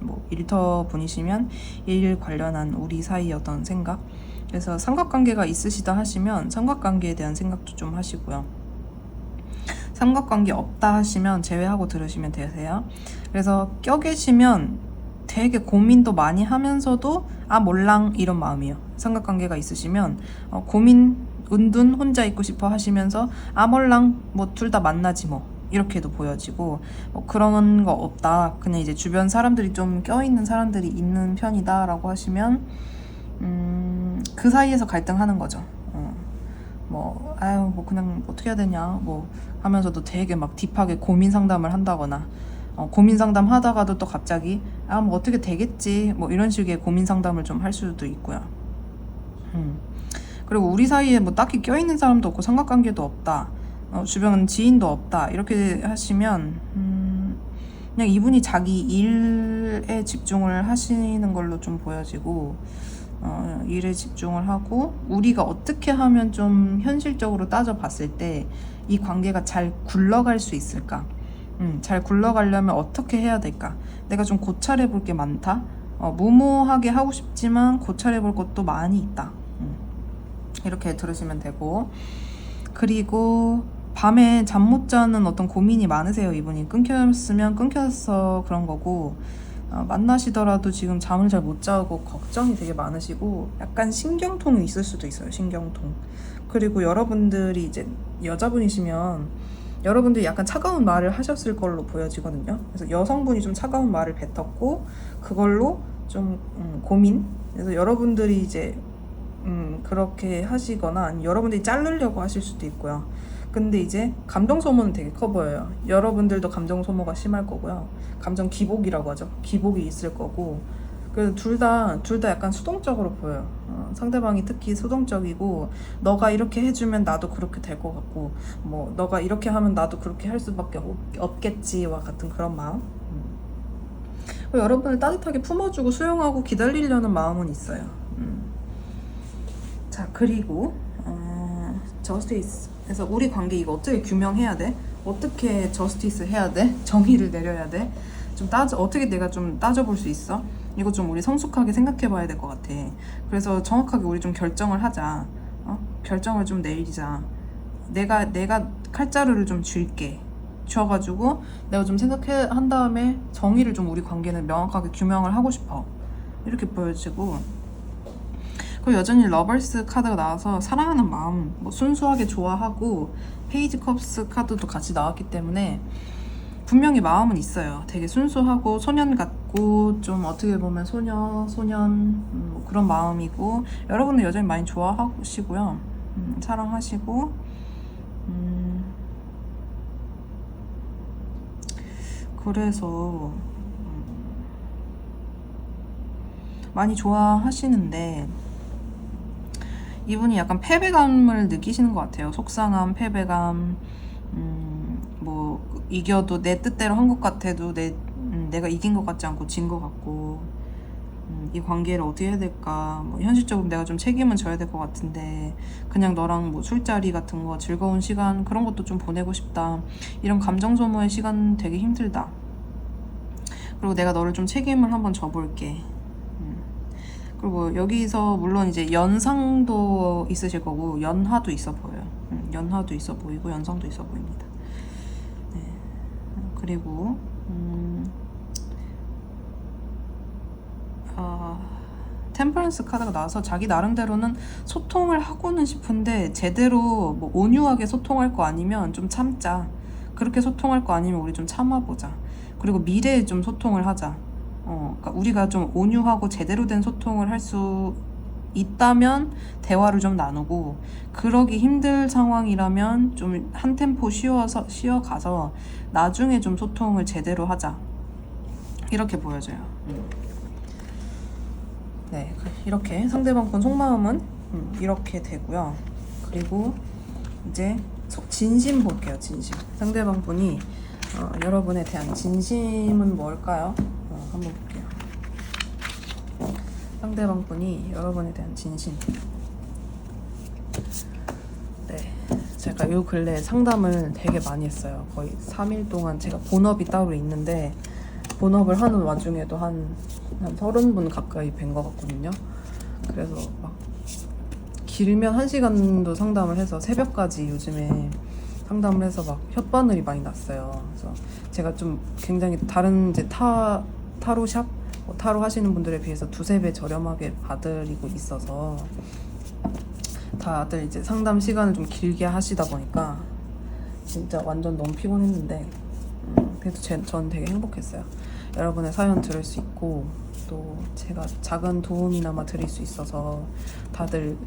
뭐 일터 분이시면 일 관련한 우리 사이 어떤 생각. 그래서 삼각관계가 있으시다 하시면 삼각관계에 대한 생각도 좀 하시고요. 삼각관계 없다 하시면 제외하고 들으시면 되세요. 그래서 껴 계시면 되게 고민도 많이 하면서도 몰랑 이런 마음이에요. 삼각관계가 있으시면 고민 은둔 혼자 있고 싶어 하시면서 몰랑 뭐 둘 다 만나지 뭐 이렇게도 보여지고 뭐 그런 거 없다. 그냥 이제 주변 사람들이 좀 껴있는 사람들이 있는 편이다 라고 하시면 그 사이에서 갈등하는 거죠. 뭐 그냥 어떻게 해야 되냐 뭐 하면서도 되게 막 딥하게 고민 상담을 한다거나 고민 상담 하다가도 또 갑자기 뭐 어떻게 되겠지 뭐 이런 식의 고민 상담을 좀 할 수도 있고요. 그리고 우리 사이에 뭐 딱히 껴있는 사람도 없고 삼각관계도 없다. 주변 지인도 없다. 이렇게 하시면 그냥 이분이 자기 일에 집중을 하시는 걸로 좀 보여지고 일에 집중을 하고 우리가 어떻게 하면 좀 현실적으로 따져봤을 때 이 관계가 잘 굴러갈 수 있을까? 잘 굴러가려면 어떻게 해야 될까? 내가 좀 고찰해 볼 게 많다? 무모하게 하고 싶지만 고찰해 볼 것도 많이 있다. 이렇게 들으시면 되고 그리고 밤에 잠 못 자는 어떤 고민이 많으세요. 이분이 끊겼으면 끊겼어 그런 거고 만나시더라도 지금 잠을 잘 못 자고 걱정이 되게 많으시고 약간 신경통이 있을 수도 있어요. 신경통. 그리고 여러분들이 이제 여자분이시면 여러분들이 약간 차가운 말을 하셨을 걸로 보여지거든요. 그래서 여성분이 좀 차가운 말을 뱉었고 그걸로 좀 고민. 그래서 여러분들이 이제 그렇게 하시거나 아니면 여러분들이 자르려고 하실 수도 있고요. 근데 이제 감정 소모는 되게 커 보여요. 여러분들도 감정 소모가 심할 거고요. 감정 기복이라고 하죠. 기복이 있을 거고. 그래서 둘 다 약간 수동적으로 보여요. 상대방이 특히 수동적이고 너가 이렇게 해주면 나도 그렇게 될 것 같고 뭐 너가 이렇게 하면 나도 그렇게 할 수밖에 없겠지와 같은 그런 마음. 여러분을 따뜻하게 품어주고 수용하고 기다리려는 마음은 있어요. 자 그리고 저스티스. 그래서 우리 관계 이거 어떻게 규명해야 돼? 어떻게 저스티스 해야 돼? 정의를 내려야 돼? 좀 어떻게 내가 좀 따져볼 수 있어? 이거 좀 우리 성숙하게 생각해 봐야 될 것 같아. 그래서 정확하게 우리 좀 결정을 하자. 결정을 좀 내리자. 내가 칼자루를 좀 쥘게. 쥐어가지고 내가 좀 생각한 다음에 정의를 좀 우리 관계는 명확하게 규명을 하고 싶어. 이렇게 보여지고 그리고 여전히 러버스 카드가 나와서 사랑하는 마음 뭐 순수하게 좋아하고 페이지 컵스 카드도 같이 나왔기 때문에 분명히 마음은 있어요. 되게 순수하고 소년 같고 좀 어떻게 보면 소년 뭐 그런 마음이고 여러분은 여전히 많이 좋아하시고요. 사랑하시고 그래서 많이 좋아하시는데 이분이 약간 패배감을 느끼시는 것 같아요. 속상함, 패배감, 뭐 이겨도 내 뜻대로 한 것 같아도 내가 이긴 것 같지 않고 진 것 같고 이 관계를 어떻게 해야 될까? 뭐 현실적으로 내가 좀 책임은 져야 될 것 같은데 그냥 너랑 뭐 술자리 같은 거 즐거운 시간 그런 것도 좀 보내고 싶다. 이런 감정 소모의 시간 되게 힘들다. 그리고 내가 너를 좀 책임을 한번 져볼게. 그리고 여기서 물론 이제 연상도 있으실 거고 연하도 있어 보여요. 연하도 있어 보이고 연상도 있어 보입니다. 네. 그리고 템퍼런스 카드가 나와서 자기 나름대로는 소통을 하고는 싶은데 제대로 뭐 온유하게 소통할 거 아니면 좀 참자. 그렇게 소통할 거 아니면 우리 좀 참아보자. 그리고 미래에 좀 소통을 하자. 그러니까 우리가 좀 온유하고 제대로 된 소통을 할 수 있다면 대화를 좀 나누고, 그러기 힘들 상황이라면 좀 한 템포 쉬어가서 나중에 좀 소통을 제대로 하자. 이렇게 보여져요. 네, 이렇게 상대방 분 속마음은 이렇게 되고요. 그리고 이제 진심 볼게요. 진심. 상대방 분이 여러분에 대한 진심은 뭘까요? 한번 볼게요. 상대방 분이 여러분에 대한 진심. 네, 제가 요 근래 상담을 되게 많이 했어요. 거의 3일 동안 제가 본업이 따로 있는데 본업을 하는 와중에도 한 30분 가까이 뵌 것 같거든요. 그래서 막 길면 1시간도 상담을 해서 새벽까지 요즘에 상담을 해서 막 혓바늘이 많이 났어요. 그래서 제가 좀 굉장히 다른 이제 타로샵? 타로 하시는 분들에 비해서 2-3배 저렴하게 받으리고 있어서 다들 이제 상담 시간을 좀 길게 하시다 보니까 진짜 완전 너무 피곤했는데 그래도 전 되게 행복했어요. 여러분의 사연 들을 수 있고 또 제가 작은 도움이나마 드릴 수 있어서 다들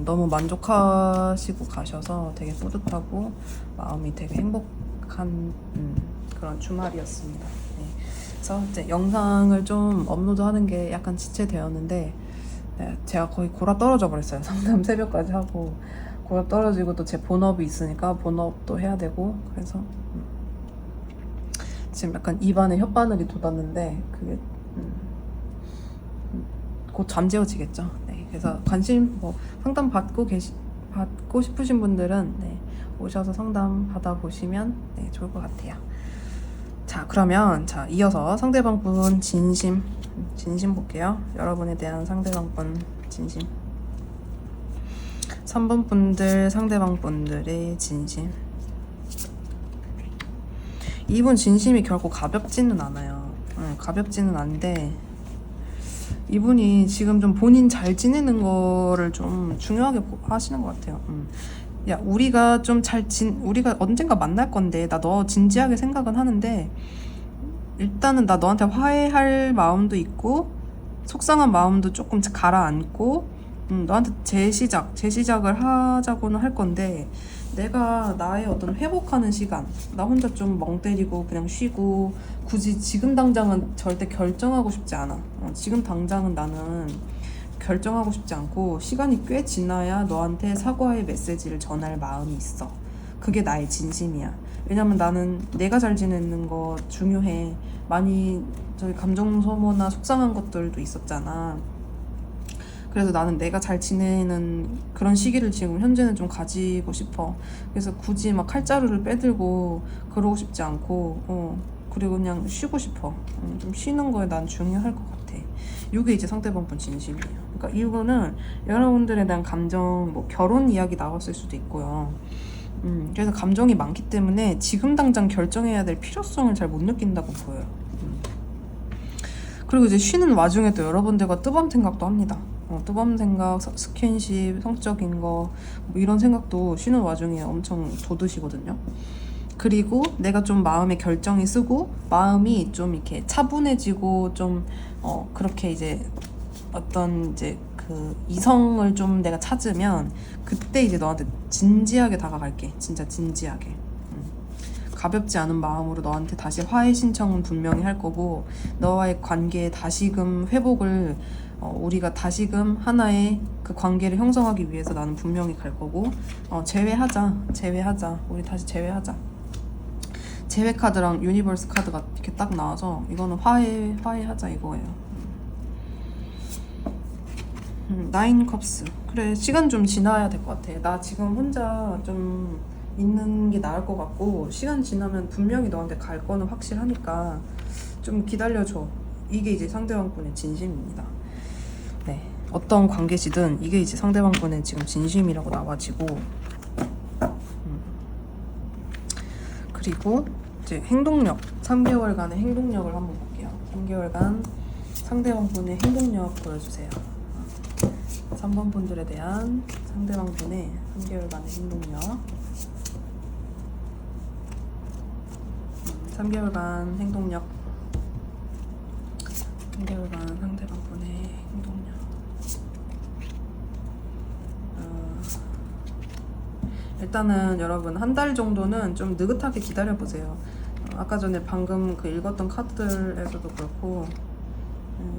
너무 만족하시고 가셔서 되게 뿌듯하고 마음이 되게 행복한 그런 주말이었습니다. 네. 그래서 이제 영상을 좀 업로드하는 게 약간 지체되었는데 네, 제가 거의 골아 떨어져 버렸어요. 상담 새벽까지 하고 골아 떨어지고 또 제 본업이 있으니까 본업도 해야 되고 그래서 지금 약간 입안에 혓바늘이 돋았는데 그게 곧 잠재워지겠죠. 네, 그래서 관심 상담 받고 싶으신 분들은 네, 오셔서 상담 받아보시면 네, 좋을 것 같아요. 자, 그러면 이어서 상대방 분 진심 볼게요. 여러분에 대한 상대방 분 진심. 3번 분들 상대방 분들의 진심. 이분 진심이 결코 가볍지는 않아요. 가볍지는 않은데 이분이 지금 좀 본인 잘 지내는 거를 좀 중요하게 하시는 것 같아요. 야, 우리가 우리가 언젠가 만날 건데 나 너 진지하게 생각은 하는데 일단은 나 너한테 화해할 마음도 있고 속상한 마음도 조금 가라앉고 너한테 재시작을 하자고는 할 건데 내가 나의 어떤 회복하는 시간, 나 혼자 좀 멍 때리고 그냥 쉬고 굳이 지금 당장은 절대 결정하고 싶지 않아. 지금 당장은 나는 결정하고 싶지 않고 시간이 꽤 지나야 너한테 사과의 메시지를 전할 마음이 있어. 그게 나의 진심이야. 왜냐면 나는 내가 잘 지내는 거 중요해. 많이 저기 감정 소모나 속상한 것들도 있었잖아. 그래서 나는 내가 잘 지내는 그런 시기를 지금 현재는 좀 가지고 싶어. 그래서 굳이 막 칼자루를 빼들고 그러고 싶지 않고 그리고 그냥 쉬고 싶어. 좀 쉬는 거에 난 중요할 것 같아. 이게 이제 상대방분 진심이에요. 그러니까 이거는 여러분들에 대한 감정, 결혼 이야기 나왔을 수도 있고요. 그래서 감정이 많기 때문에 지금 당장 결정해야 될 필요성을 잘 못 느낀다고 보여요. 그리고 이제 쉬는 와중에도 여러분들과 뜨밤 생각도 합니다. 뜨밤 생각, 스킨십, 성적인 거 이런 생각도 쉬는 와중에 엄청 돋으시거든요. 그리고 내가 좀 마음에 결정이 쓰고 마음이 좀 이렇게 차분해지고 좀 그렇게 이제 어떤 이제 그 이성을 좀 내가 찾으면 그때 이제 너한테 진지하게 다가갈게. 진짜 진지하게. 가볍지 않은 마음으로 너한테 다시 화해 신청은 분명히 할 거고 너와의 관계의 다시금 회복을 우리가 다시금 하나의 그 관계를 형성하기 위해서 나는 분명히 갈 거고 재회하자. 우리 다시 재회하자. 재회 카드랑 유니버스 카드가 이렇게 딱 나와서 이거는 화해하자 이거예요. 나인 컵스. 그래, 시간 좀 지나야 될 것 같아. 나 지금 혼자 좀 있는 게 나을 것 같고 시간 지나면 분명히 너한테 갈 거는 확실하니까 좀 기다려줘. 이게 이제 상대방분의 진심입니다. 네. 어떤 관계시든 이게 이제 상대방분의 지금 진심이라고 나와지고, 그리고 이제 행동력, 3개월간의 행동력을 한번 볼게요. 3개월간 상대방분의 행동력 보여주세요. 3번 분들에 대한 상대방분의 3개월간의 행동력. 3개월간 행동력. 3개월간 상대방분의 행동력. 일단은 여러분 한 달 정도는 좀 느긋하게 기다려보세요. 아까 전에 방금 그 읽었던 카드들에서도 그렇고,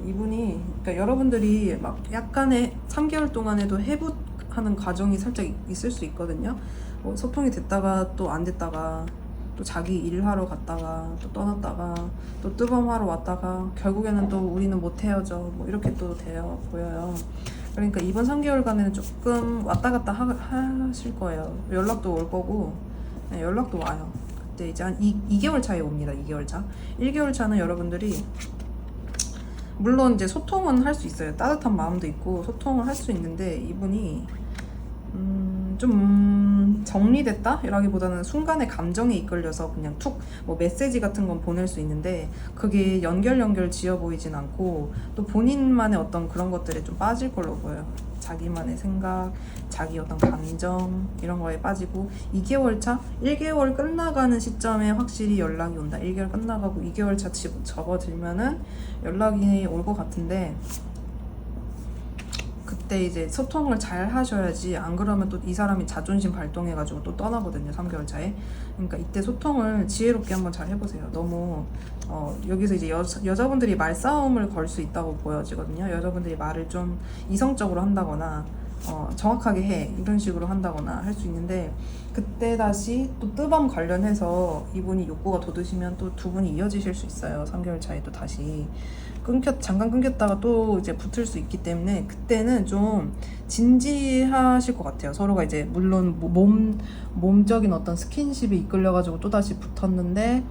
이분이, 그러니까 여러분들이 막 약간의 3개월 동안에도 회복하는 과정이 살짝 있을 수 있거든요. 뭐 소통이 됐다가 또 안 됐다가, 또 자기 일하러 갔다가 또 떠났다가 또 뜨밤하러 왔다가 결국에는 또 우리는 못 헤어져, 뭐 이렇게 또 되어 보여요. 그러니까 이번 3개월간에는 조금 왔다 갔다 하실 거예요. 연락도 올 거고, 네, 연락도 와요. 그때 이제 한 2개월 차에 옵니다. 2개월 차. 1개월 차는 여러분들이 물론 이제 소통은 할 수 있어요. 따뜻한 마음도 있고 소통을 할 수 있는데, 이분이 좀 정리됐다? 라기보다는 순간의 감정에 이끌려서 그냥 툭 뭐 메시지 같은 건 보낼 수 있는데, 그게 연결 지어 보이진 않고, 또 본인만의 어떤 그런 것들에 좀 빠질 걸로 보여요. 자기만의 생각, 자기 어떤 감정 이런 거에 빠지고, 2개월 차, 1개월 끝나가는 시점에 확실히 연락이 온다. 1개월 끝나가고 2개월 차 접어들면은 연락이 올 것 같은데, 그때 이제 소통을 잘 하셔야지. 안 그러면 또 이 사람이 자존심 발동해가지고 또 떠나거든요, 3개월 차에. 그러니까 이때 소통을 지혜롭게 한번 잘 해보세요. 너무 여기서 이제 여자분들이 말싸움을 걸 수 있다고 보여지거든요. 여자분들이 말을 좀 이성적으로 한다거나 정확하게 해, 이런 식으로 한다거나 할 수 있는데, 그때 다시 또 뜨밤 관련해서 이분이 욕구가 돋으시면 또 두 분이 이어지실 수 있어요. 3개월 차에 또 다시 잠깐 끊겼다가 또 이제 붙을 수 있기 때문에, 그때는 좀 진지하실 것 같아요. 서로가 이제 물론 몸적인 어떤 스킨십에 이끌려가지고 또 다시 붙었는데,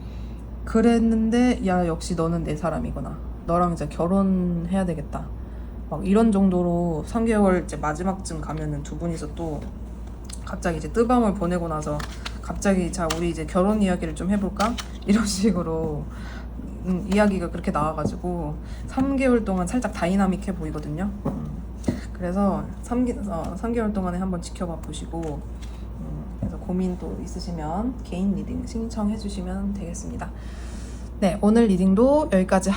그랬는데 야, 역시 너는 내 사람이구나, 너랑 이제 결혼해야 되겠다, 막 이런 정도로 3개월 이제 마지막쯤 가면은 두 분이서 또 갑자기 이제 뜨밤을 보내고 나서 갑자기 자, 우리 이제 결혼 이야기를 좀 해볼까? 이런 식으로 이야기가 그렇게 나와가지고 3개월 동안 살짝 다이나믹해 보이거든요. 그래서 3개월 동안에 한번 지켜봐 보시고, 그래서 고민 또 있으시면 개인 리딩 신청해 주시면 되겠습니다. 네, 오늘 리딩도 여기까지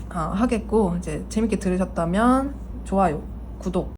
하겠고, 이제 재밌게 들으셨다면 좋아요, 구독